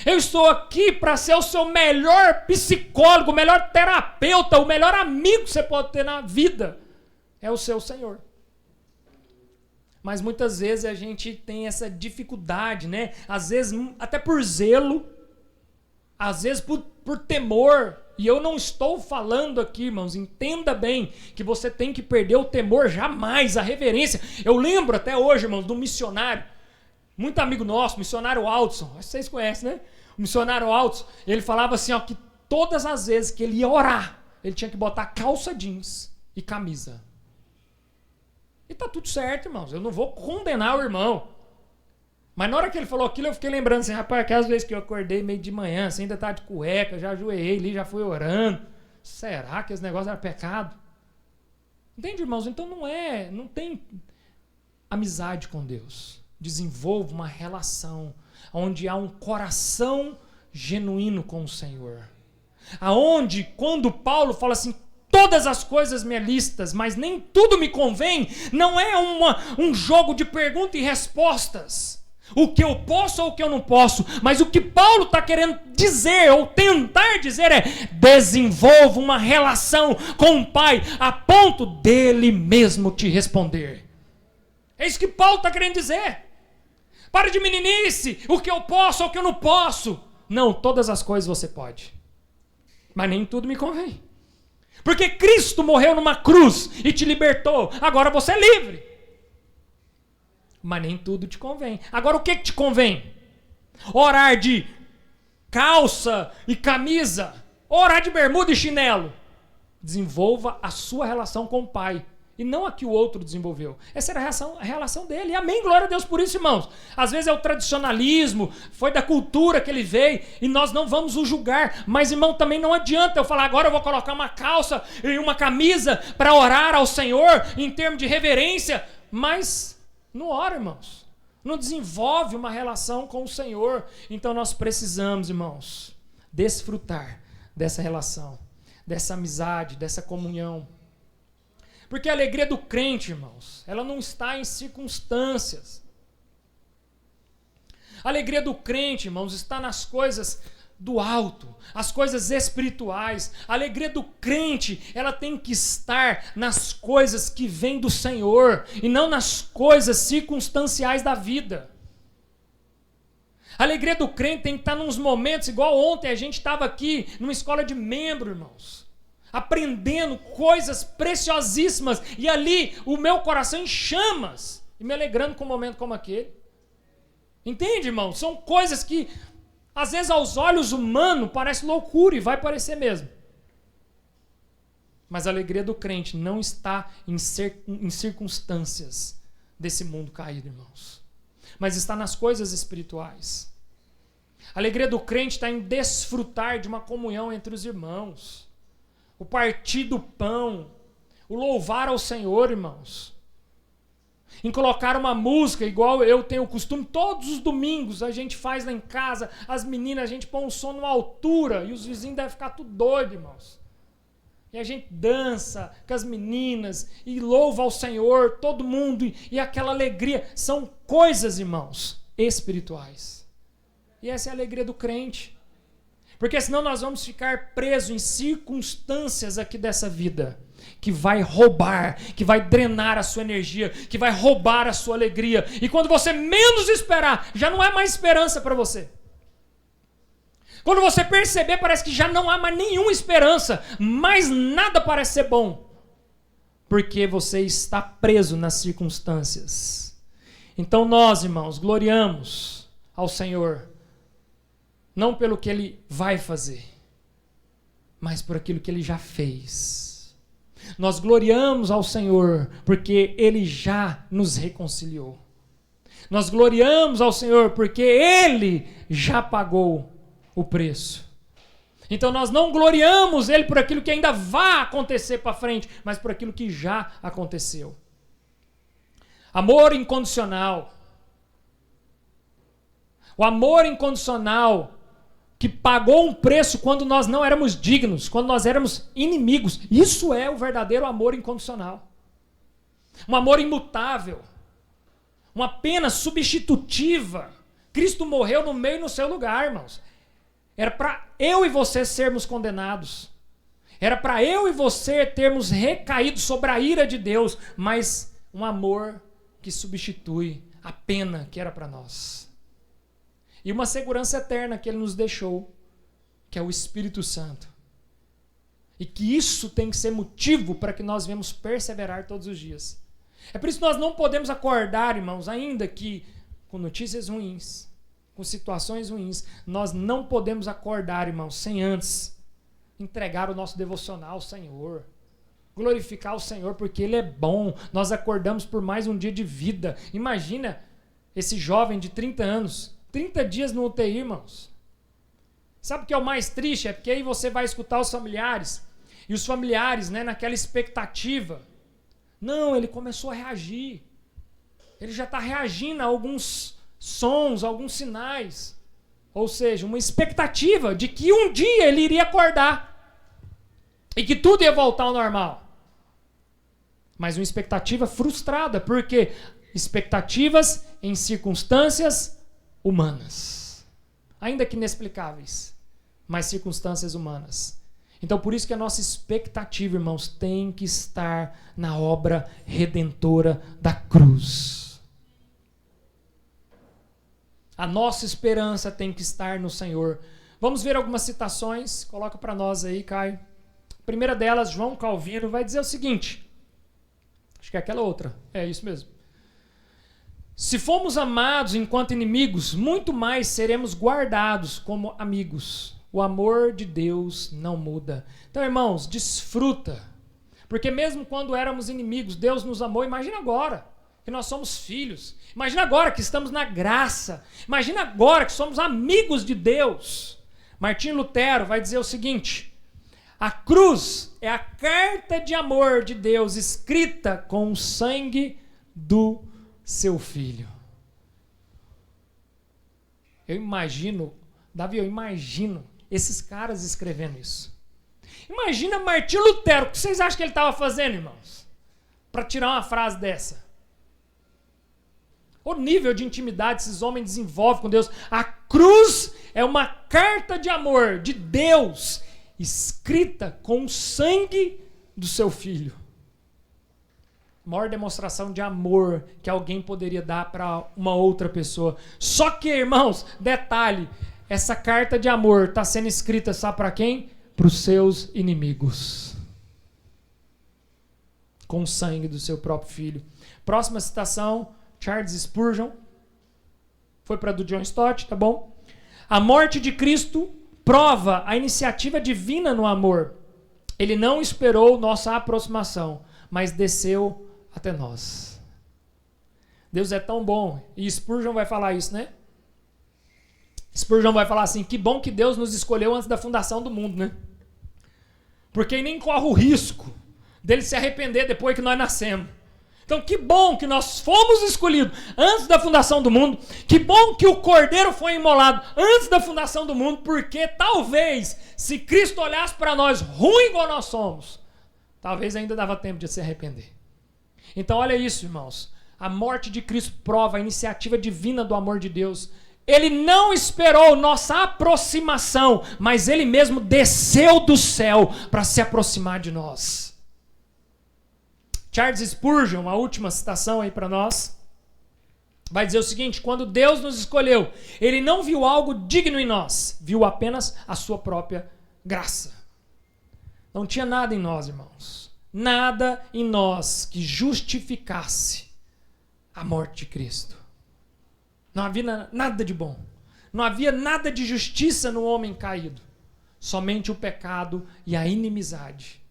Eu estou aqui para ser o seu melhor psicólogo, o melhor terapeuta, o melhor amigo que você pode ter na vida. É o seu Senhor. Mas muitas vezes a gente tem essa dificuldade, né? Às vezes até por zelo, às vezes por temor. E eu não estou falando aqui, irmãos, entenda bem, que você tem que perder o temor jamais, a reverência. Eu lembro até hoje, irmãos, de um missionário, muito amigo nosso, missionário Aldson, vocês conhecem, né? O missionário Aldson, ele falava assim, que todas as vezes que ele ia orar, ele tinha que botar calça jeans e camisa. E tá tudo certo, irmãos, eu não vou condenar o irmão. Mas na hora que ele falou aquilo, eu fiquei lembrando assim, rapaz, aquelas vezes que eu acordei meio de manhã, assim, ainda tá de cueca, já ajoelhei ali, já fui orando. Será que esse negócio era pecado? Entende, irmãos? Então não tem amizade com Deus. Desenvolva uma relação onde há um coração genuíno com o Senhor. Aonde, quando Paulo fala assim, todas as coisas me é listas, mas nem tudo me convém, não é um jogo de perguntas e respostas. O que eu posso ou o que eu não posso, mas o que Paulo está querendo dizer, ou tentar dizer, é desenvolva uma relação com o Pai, a ponto dele mesmo te responder. É isso que Paulo está querendo dizer. Para de meninice, o que eu posso ou o que eu não posso. Não, todas as coisas você pode, mas nem tudo me convém. Porque Cristo morreu numa cruz e te libertou. Agora você é livre. Mas nem tudo te convém. Agora o que te convém? Orar de calça e camisa. Orar de bermuda e chinelo. Desenvolva a sua relação com o Pai. E não a que o outro desenvolveu. Essa era a relação dele. E amém, glória a Deus por isso, irmãos. Às vezes é o tradicionalismo, foi da cultura que ele veio, e nós não vamos o julgar. Mas, irmão, também não adianta eu falar, agora eu vou colocar uma calça e uma camisa para orar ao Senhor, em termos de reverência. Mas não ora, irmãos. Não desenvolve uma relação com o Senhor. Então nós precisamos, irmãos, desfrutar dessa relação, dessa amizade, dessa comunhão. Porque a alegria do crente, irmãos, ela não está em circunstâncias. A alegria do crente, irmãos, está nas coisas do alto, as coisas espirituais. A alegria do crente, ela tem que estar nas coisas que vêm do Senhor e não nas coisas circunstanciais da vida. A alegria do crente tem que estar nos momentos, igual ontem a gente estava aqui numa escola de membro, irmãos, aprendendo coisas preciosíssimas, e ali o meu coração em chamas, e me alegrando com um momento como aquele. Entende, irmão? São coisas que, às vezes, aos olhos humanos, parece loucura, e vai parecer mesmo. Mas a alegria do crente não está em circunstâncias desse mundo caído, irmãos, mas está nas coisas espirituais. A alegria do crente está em desfrutar de uma comunhão entre os irmãos, o partir do pão, o louvar ao Senhor, irmãos, em colocar uma música, igual eu tenho o costume, todos os domingos a gente faz lá em casa, as meninas, a gente põe um som numa altura, e os vizinhos devem ficar tudo doidos, irmãos. E a gente dança com as meninas, e louva ao Senhor, todo mundo, e aquela alegria, são coisas, irmãos, espirituais. E essa é a alegria do crente. Porque senão nós vamos ficar presos em circunstâncias aqui dessa vida, que vai roubar, que vai drenar a sua energia, que vai roubar a sua alegria. E quando você menos esperar, já não há mais esperança para você. Quando você perceber, parece que já não há mais nenhuma esperança, mais nada parece ser bom, porque você está preso nas circunstâncias. Então nós, irmãos, gloriamos ao Senhor, não pelo que Ele vai fazer, mas por aquilo que Ele já fez. Nós gloriamos ao Senhor porque Ele já nos reconciliou. Nós gloriamos ao Senhor porque Ele já pagou o preço. Então nós não gloriamos Ele por aquilo que ainda vai acontecer para frente, mas por aquilo que já aconteceu. Amor incondicional. O amor incondicional que pagou um preço quando nós não éramos dignos, quando nós éramos inimigos. Isso é o verdadeiro amor incondicional. Um amor imutável. Uma pena substitutiva. Cristo morreu no meio e no seu lugar, irmãos. Era para eu e você sermos condenados. Era para eu e você termos recaído sobre a ira de Deus. Mas um amor que substitui a pena que era para nós. E uma segurança eterna que Ele nos deixou, que é o Espírito Santo. E que isso tem que ser motivo para que nós venhamos perseverar todos os dias. É por isso que nós não podemos acordar, irmãos, ainda que com notícias ruins, com situações ruins, nós não podemos acordar, irmãos, sem antes entregar o nosso devocional ao Senhor. Glorificar o Senhor porque Ele é bom. Nós acordamos por mais um dia de vida. Imagina esse jovem de 30 anos, 30 dias no UTI, irmãos. Sabe o que é o mais triste? É porque aí você vai escutar os familiares, e os familiares, né, naquela expectativa. Não, ele começou a reagir. Ele já está reagindo a alguns sons, a alguns sinais. Ou seja, uma expectativa de que um dia ele iria acordar. E que tudo ia voltar ao normal. Mas uma expectativa frustrada. Por quê? Expectativas em circunstâncias humanas, ainda que inexplicáveis, mas circunstâncias humanas. Então por isso que a nossa expectativa, irmãos, tem que estar na obra redentora da cruz. A nossa esperança tem que estar no Senhor. Vamos ver algumas citações, coloca para nós aí, Caio. A primeira delas, João Calvino, vai dizer o seguinte, acho que é aquela outra, é isso mesmo. Se fomos amados enquanto inimigos, muito mais seremos guardados como amigos. O amor de Deus não muda. Então, irmãos, desfruta. Porque mesmo quando éramos inimigos, Deus nos amou. Imagina agora que nós somos filhos. Imagina agora que estamos na graça. Imagina agora que somos amigos de Deus. Martim Lutero vai dizer o seguinte: a cruz é a carta de amor de Deus escrita com o sangue do seu filho. Eu imagino, Davi, eu imagino esses caras escrevendo isso. Imagina Martim Lutero, o que vocês acham que ele estava fazendo, irmãos? Para tirar uma frase dessa. O nível de intimidade esses homens desenvolvem com Deus. A cruz é uma carta de amor de Deus, escrita com o sangue do seu filho. Maior demonstração de amor que alguém poderia dar para uma outra pessoa. Só que, irmãos, detalhe, essa carta de amor está sendo escrita, sabe para quem? Para os seus inimigos. Com o sangue do seu próprio filho. Próxima citação, Charles Spurgeon. Foi para do John Stott, tá bom? A morte de Cristo prova a iniciativa divina no amor. Ele não esperou nossa aproximação, mas desceu até nós. Deus é tão bom. E Spurgeon vai falar isso, né? Spurgeon vai falar assim, que bom que Deus nos escolheu antes da fundação do mundo, né? Porque ele nem corre o risco dele se arrepender depois que nós nascemos. Então que bom que nós fomos escolhidos antes da fundação do mundo. Que bom que o Cordeiro foi imolado antes da fundação do mundo, porque talvez, se Cristo olhasse para nós ruim igual nós somos, talvez ainda dava tempo de se arrepender. Então olha isso, irmãos. A morte de Cristo prova a iniciativa divina do amor de Deus. Ele não esperou nossa aproximação, mas ele mesmo desceu do céu para se aproximar de nós. Charles Spurgeon, a última citação aí para nós, vai dizer o seguinte: quando Deus nos escolheu, ele não viu algo digno em nós, viu apenas a sua própria graça. Não tinha nada em nós, irmãos. Nada em nós que justificasse a morte de Cristo. Não havia nada de bom. Não havia nada de justiça no homem caído. Somente o pecado e a inimizade.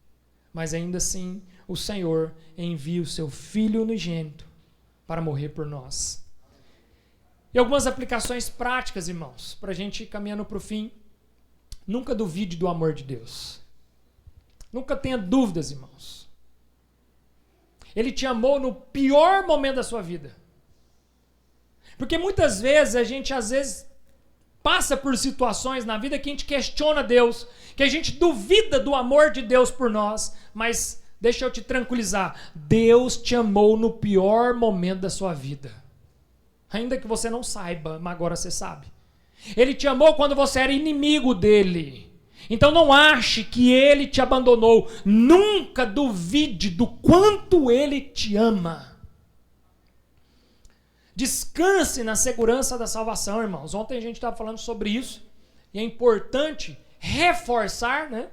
Mas ainda assim, o Senhor envia o seu Filho unigênito para morrer por nós. E algumas aplicações práticas, irmãos, para a gente ir caminhando para o fim. Nunca duvide do amor de Deus. Nunca tenha dúvidas, irmãos. Ele te amou no pior momento da sua vida. Porque muitas vezes a gente, passa por situações na vida que a gente questiona Deus, que a gente duvida do amor de Deus por nós, mas deixa eu te tranquilizar, Deus te amou no pior momento da sua vida. Ainda que você não saiba, mas agora você sabe. Ele te amou quando você era inimigo dele. Então não ache que ele te abandonou. Nunca duvide do quanto ele te ama. Descanse na segurança da salvação, irmãos. Ontem a gente estava falando sobre isso. E é importante reforçar, né?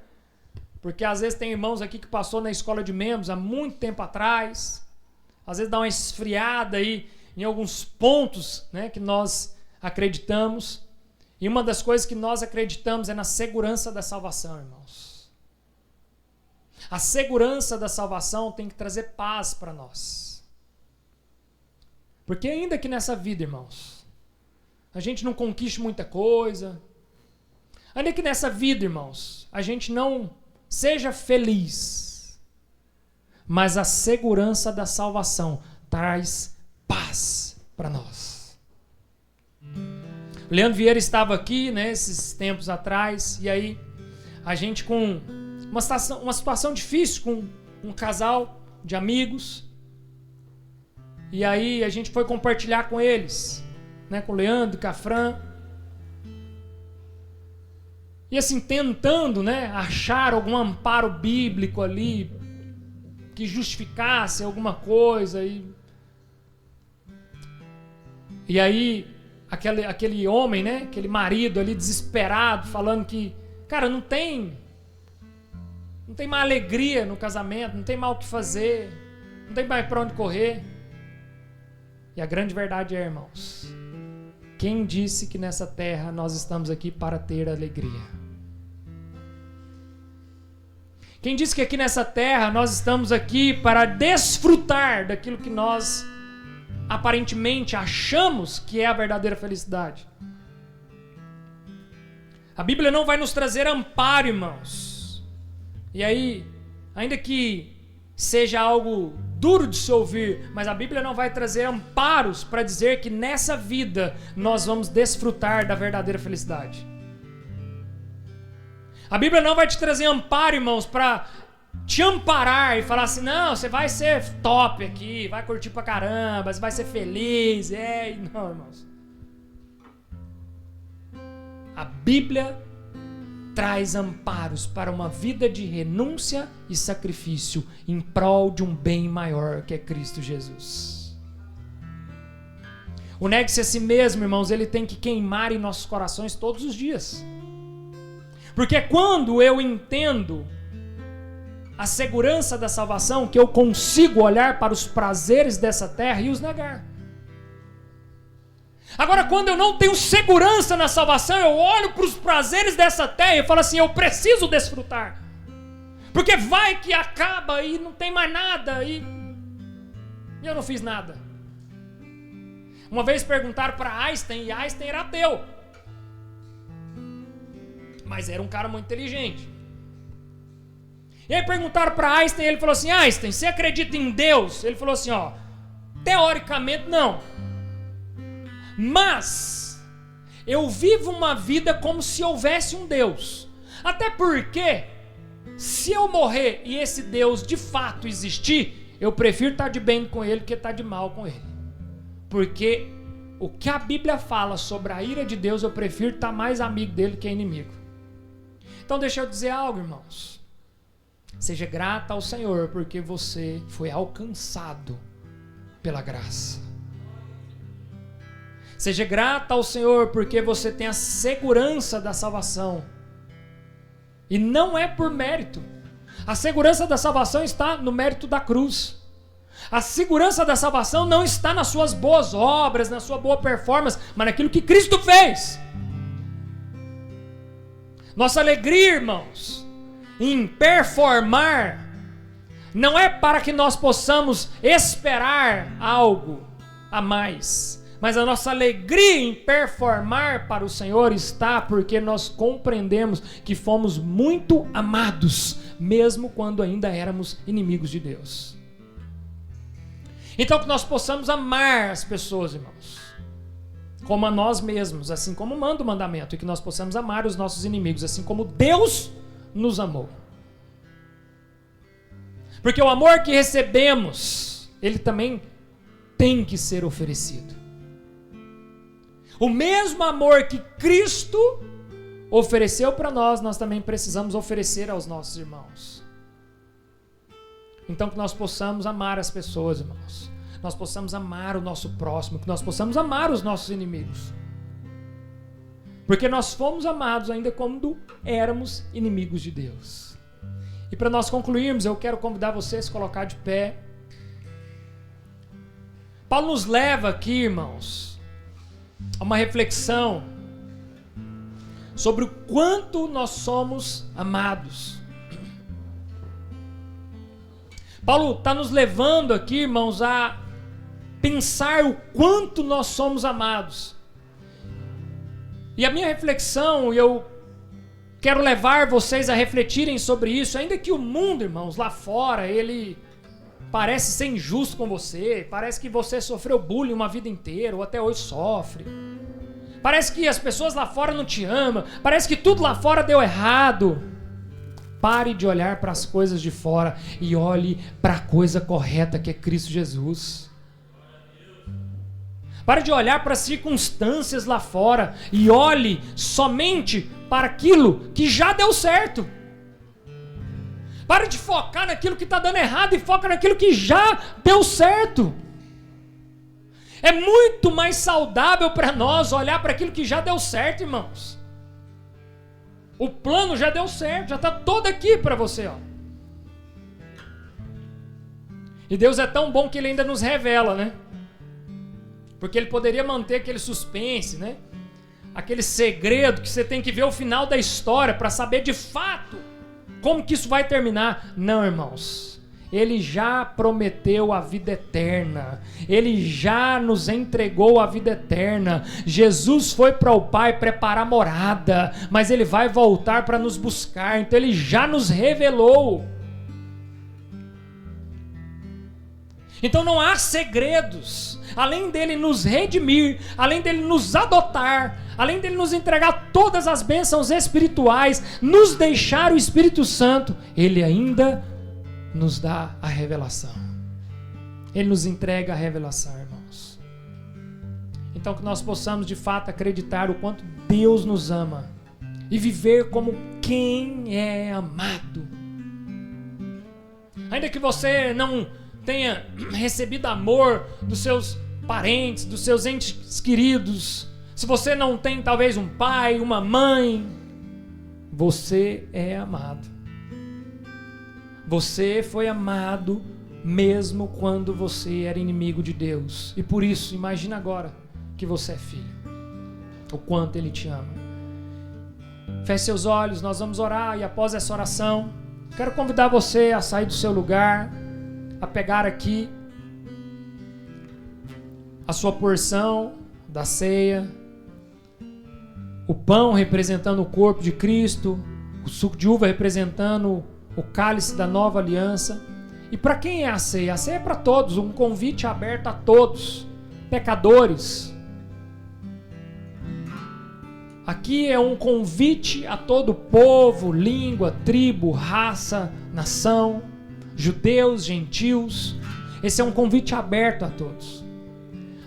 Porque às vezes tem irmãos aqui que passou na escola de membros há muito tempo atrás. Às vezes dá uma esfriada aí em alguns pontos, né, que nós acreditamos. E uma das coisas que nós acreditamos é na segurança da salvação, irmãos. A segurança da salvação tem que trazer paz para nós. Porque ainda que nessa vida, irmãos, a gente não conquiste muita coisa, ainda que nessa vida, irmãos, a gente não seja feliz, mas a segurança da salvação traz paz para nós. O Leandro Vieira estava aqui, né, esses tempos atrás, e aí a gente com uma situação difícil com um casal de amigos, e aí a gente foi compartilhar com eles, né, com o Leandro, com a Fran, e assim, tentando, né, achar algum amparo bíblico ali, que justificasse alguma coisa, e aí aquele homem, né, aquele marido ali desesperado, falando que, cara, não tem não tem mais alegria no casamento, não tem mais o que fazer, não tem mais para onde correr. E a grande verdade é, irmãos, quem disse que nessa terra nós estamos aqui para ter alegria? Quem disse que aqui nessa terra nós estamos aqui para desfrutar daquilo que nós aparentemente achamos que é a verdadeira felicidade? A Bíblia não vai nos trazer amparo, irmãos. E aí, ainda que seja algo duro de se ouvir, mas a Bíblia não vai trazer amparos para dizer que nessa vida nós vamos desfrutar da verdadeira felicidade. A Bíblia não vai te trazer amparo, irmãos, para te amparar e falar assim, não, você vai ser top aqui, vai curtir pra caramba, você vai ser feliz. Não, irmãos. A Bíblia traz amparos para uma vida de renúncia e sacrifício em prol de um bem maior que é Cristo Jesus. O negue-se a si mesmo, irmãos, ele tem que queimar em nossos corações todos os dias. Porque quando eu entendo a segurança da salvação, que eu consigo olhar para os prazeres dessa terra e os negar. Agora, quando eu não tenho segurança na salvação, eu olho para os prazeres dessa terra e falo assim, eu preciso desfrutar. Porque vai que acaba e não tem mais nada e eu não fiz nada. Uma vez perguntaram para Einstein, e Einstein era ateu. Mas era um cara muito inteligente. E aí perguntaram para Einstein, ele falou assim, Einstein, você acredita em Deus? Ele falou assim, teoricamente não. Mas eu vivo uma vida como se houvesse um Deus. Até porque, se eu morrer e esse Deus de fato existir, eu prefiro estar de bem com ele que estar de mal com ele. Porque o que a Bíblia fala sobre a ira de Deus, eu prefiro estar mais amigo dele que inimigo. Então deixa eu dizer algo, irmãos. Seja grata ao Senhor, porque você foi alcançado pela graça. Seja grata ao Senhor, porque você tem a segurança da salvação. E não é por mérito. A segurança da salvação está no mérito da cruz. A segurança da salvação não está nas suas boas obras, na sua boa performance, mas naquilo que Cristo fez. Nossa alegria, irmãos, em performar, não é para que nós possamos esperar algo a mais, mas a nossa alegria em performar para o Senhor está porque nós compreendemos que fomos muito amados, mesmo quando ainda éramos inimigos de Deus. Então que nós possamos amar as pessoas, irmãos, como a nós mesmos, assim como manda o mandamento, e que nós possamos amar os nossos inimigos, assim como Deus nos amou. Porque o amor que recebemos, ele também tem que ser oferecido. O mesmo amor que Cristo ofereceu para nós, nós também precisamos oferecer aos nossos irmãos. Então que nós possamos amar as pessoas, irmãos. Nós possamos amar o nosso próximo, que nós possamos amar os nossos inimigos. Porque nós fomos amados ainda quando éramos inimigos de Deus. E para nós concluirmos, eu quero convidar você a se colocar de pé. Paulo nos leva aqui, irmãos, a uma reflexão sobre o quanto nós somos amados. Paulo está nos levando aqui, irmãos, a pensar o quanto nós somos amados. E a minha reflexão, eu quero levar vocês a refletirem sobre isso, ainda que o mundo, irmãos, lá fora, ele parece ser injusto com você, parece que você sofreu bullying uma vida inteira, ou até hoje sofre. Parece que as pessoas lá fora não te amam, parece que tudo lá fora deu errado. Pare de olhar para as coisas de fora e olhe para a coisa correta que é Cristo Jesus. Pare de olhar para as circunstâncias lá fora e olhe somente para aquilo que já deu certo. Pare de focar naquilo que está dando errado e foca naquilo que já deu certo. É muito mais saudável para nós olhar para aquilo que já deu certo, irmãos. O plano já deu certo, já está todo aqui para você, ó. E Deus é tão bom que Ele ainda nos revela, né? Porque Ele poderia manter aquele suspense, né? Aquele segredo que você tem que ver o final da história para saber de fato como que isso vai terminar. Não, irmãos. Ele já prometeu a vida eterna. Ele já nos entregou a vida eterna. Jesus foi para o Pai preparar morada, mas Ele vai voltar para nos buscar. Então Ele já nos revelou. Então não há segredos. Além dele nos redimir, além dele nos adotar, além dele nos entregar todas as bênçãos espirituais, nos deixar o Espírito Santo, Ele ainda nos dá a revelação. Ele nos entrega a revelação, irmãos. Então que nós possamos de fato acreditar o quanto Deus nos ama e viver como quem é amado. Ainda que você não tenha recebido amor dos seus parentes, dos seus entes queridos, se você não tem talvez um pai, uma mãe, você é amado. Você foi amado mesmo quando você era inimigo de Deus. E por isso, imagina agora que você é filho. O quanto Ele te ama. Feche seus olhos, nós vamos orar e após essa oração, quero convidar você a sair do seu lugar, a pegar aqui a sua porção da ceia, o pão representando o corpo de Cristo, o suco de uva representando o cálice da nova aliança. E para quem é a ceia? A ceia é para todos, um convite aberto a todos, pecadores. Aqui é um convite a todo povo, língua, tribo, raça, nação, judeus, gentios. Esse é um convite aberto a todos.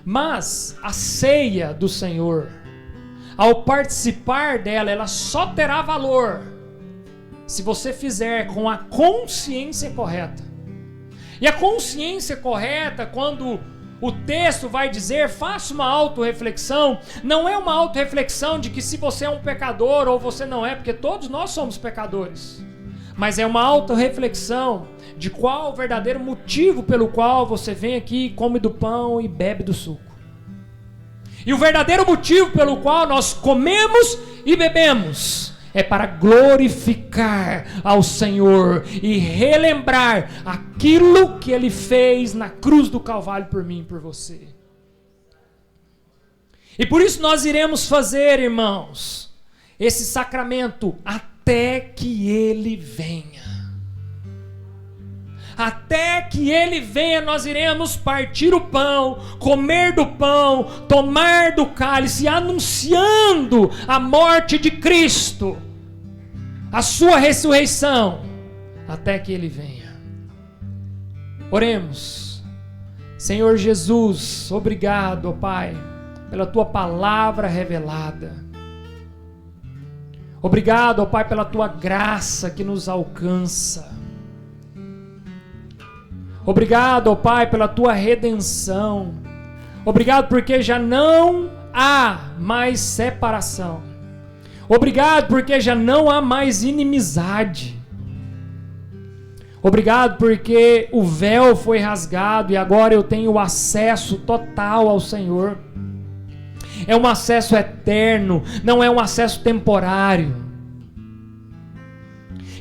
Mas a ceia do Senhor, ao participar dela, ela só terá valor se você fizer com a consciência correta. E a consciência correta, quando o texto vai dizer, faça uma autorreflexão, não é uma autorreflexão de que se você é um pecador ou você não é, porque todos nós somos pecadores. Mas é uma autorreflexão de qual o verdadeiro motivo pelo qual você vem aqui, come do pão e bebe do suco. E o verdadeiro motivo pelo qual nós comemos e bebemos é para glorificar ao Senhor e relembrar aquilo que Ele fez na cruz do Calvário por mim e por você. E por isso nós iremos fazer, irmãos, esse sacramento até que Ele venha. Até que Ele venha, nós iremos partir o pão, comer do pão, tomar do cálice, anunciando a morte de Cristo, a sua ressurreição, até que Ele venha. Oremos. Senhor Jesus, obrigado, ó Pai, pela Tua palavra revelada. Obrigado, ó Pai, pela Tua graça que nos alcança. Obrigado, ó Pai, pela Tua redenção. Obrigado porque já não há mais separação. Obrigado porque já não há mais inimizade. Obrigado porque o véu foi rasgado e agora eu tenho acesso total ao Senhor. É um acesso eterno, não é um acesso temporário.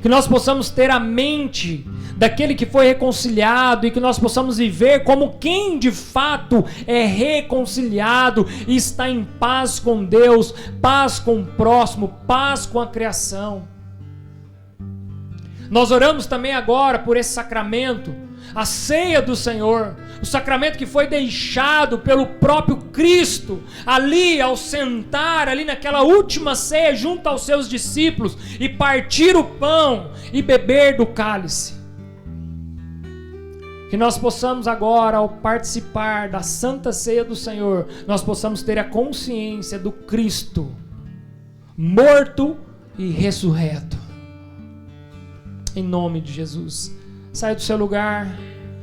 Que nós possamos ter a mente daquele que foi reconciliado e que nós possamos viver como quem de fato é reconciliado e está em paz com Deus, paz com o próximo, paz com a criação. Nós oramos também agora por esse sacramento, a ceia do Senhor, o sacramento que foi deixado pelo próprio Cristo, ali ao sentar, ali naquela última ceia junto aos seus discípulos e partir o pão e beber do cálice. Que nós possamos agora, ao participar da Santa Ceia do Senhor, nós possamos ter a consciência do Cristo, morto e ressurreto. Em nome de Jesus. Saia do seu lugar,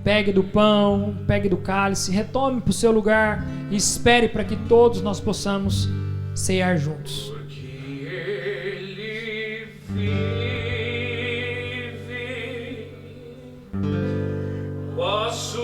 pegue do pão, pegue do cálice, retome para o seu lugar e espere para que todos nós possamos ceiar juntos. Porque Ele vive, posso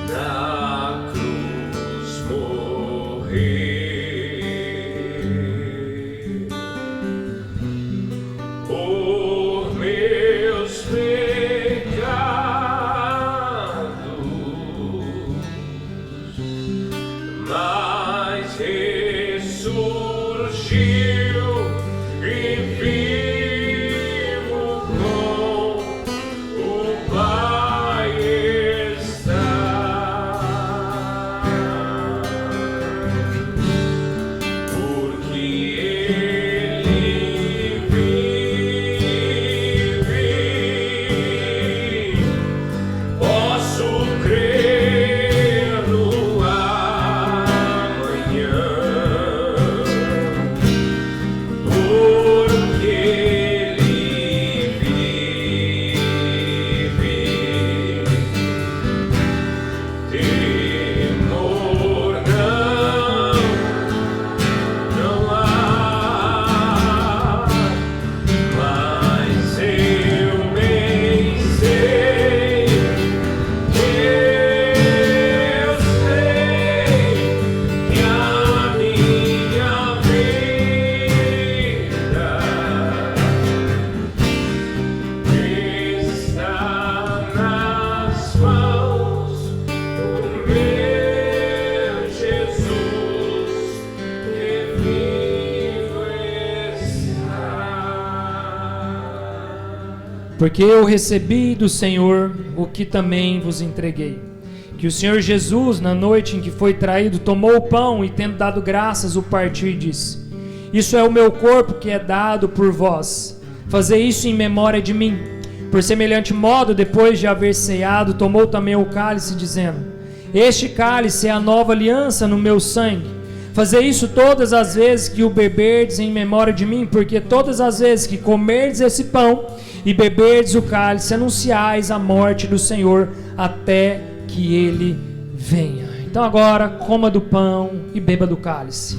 na cruz morrer por meus pecados, mas ressurgiu e vivo com o Pai está, porque Ele vive. Posso crer no amanhã, porque Ele vive. Temor não há, mas eu bem sei, eu sei que a minha vida está nas mãos do meu Jesus, que vivo está. Porque eu recebi do Senhor o que também vos entreguei. Que o Senhor Jesus, na noite em que foi traído, tomou o pão e, tendo dado graças, o partiu e disse: Isso é o meu corpo que é dado por vós. Fazei isso em memória de mim. Por semelhante modo, depois de haver ceado, tomou também o cálice, dizendo: Este cálice é a nova aliança no meu sangue. Fazei isso todas as vezes que o beberdes em memória de mim, porque todas as vezes que comerdes esse pão e beberdes o cálice, anunciais a morte do Senhor até que Ele venha. Então agora, coma do pão e beba do cálice.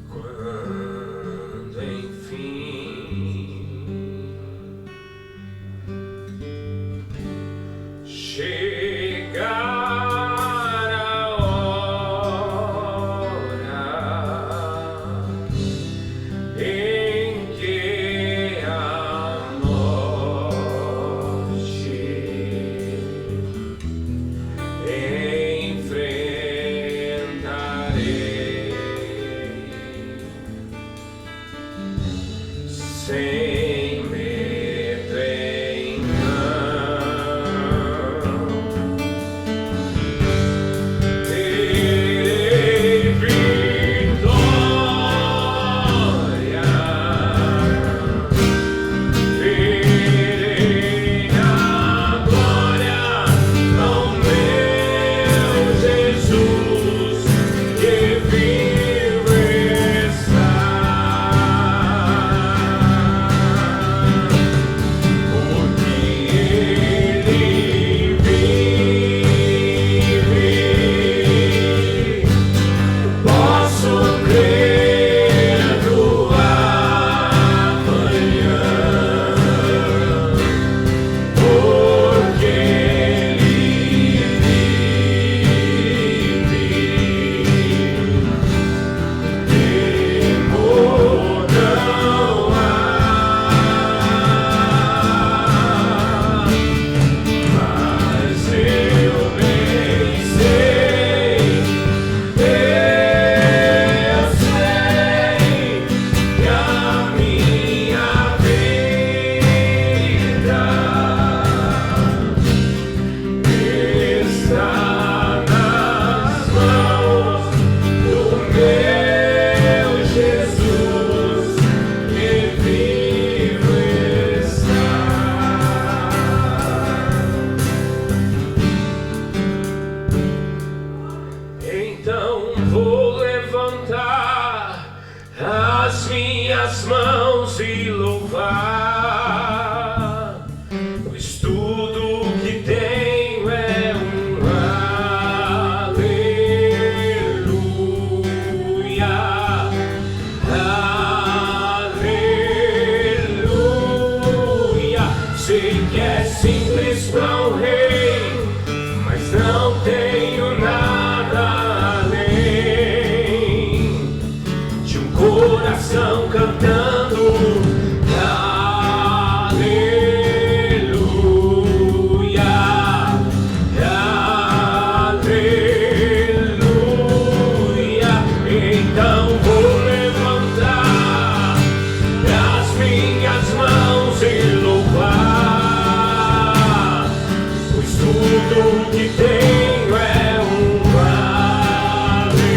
Quando enfim chegar a hora em que a morte enfrentarei sem medo então, terei vitória, verei a glória ao meu Jesus, que vivo está. Porque Ele vive, posso crer no amanhã, porque Ele vive. Temor não há, mas eu bem sei, eu sei que a minha vida está nas mãos do meu Jesus, que vivo está. Então vou levantar as minhas mãos e louvar, pois tudo que tenho é um aleluia, aleluia. sei que é simples para um rei, mas não tenho nada além de um coração cantando aleluia, aleluia. Então vou levantar as minhas mãos e louvar, pois tudo que tenho é um aleluia,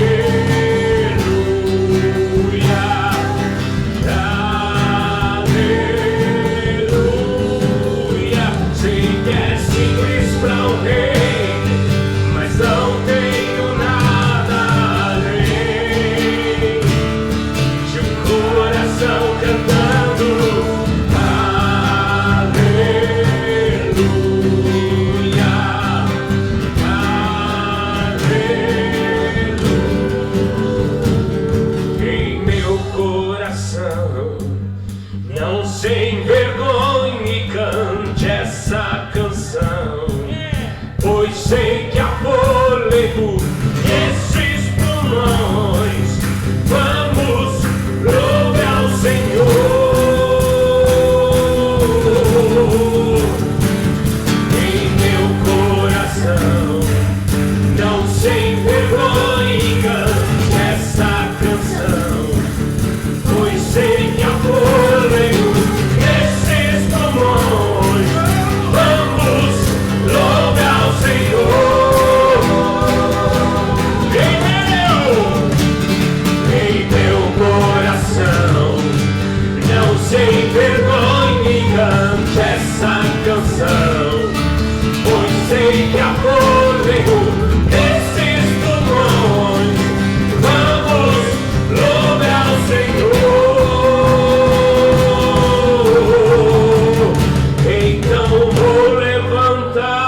aleluia. Sei que é simples para um rei, mas não tenho nada além de um coração cantando aleluia, aleluia. Em meu coração não sem vergonha cante essa canção, pois sei que há fôlego nesses pulmões. Vamos, louve ao Senhor. Em meu coração não sem vergonha cante essa canção, pois sei que há fôlego nesses pulmões. Vamos, louve ao Senhor. Em meu coração não sem vergonha cante essa canção, pois sei que há fôlego nesses pulmões. Vamos, louve ao Senhor. Então vou levantar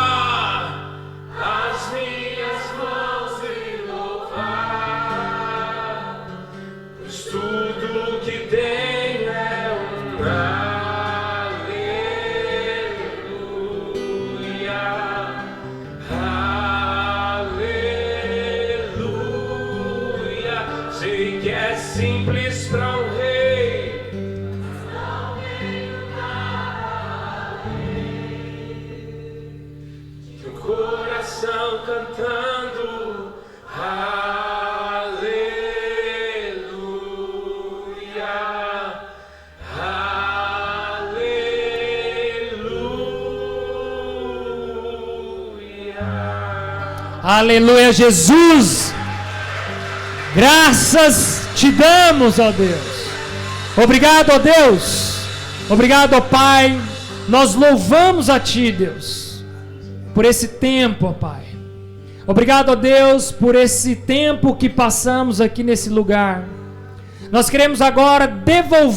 as minhas mãos e louvar, pois tudo que tenho é um aleluia, aleluia. Sei que é simples para um rei, mas não tenho nada além de um coração cantando aleluia, aleluia. Aleluia, Jesus. Graças te damos, ó Deus. Obrigado, ó Deus. Obrigado, ó Pai. Nós louvamos a Ti, Deus, por esse tempo, ó Pai. Obrigado, ó Deus, por esse tempo que passamos aqui nesse lugar. Nós queremos agora devolver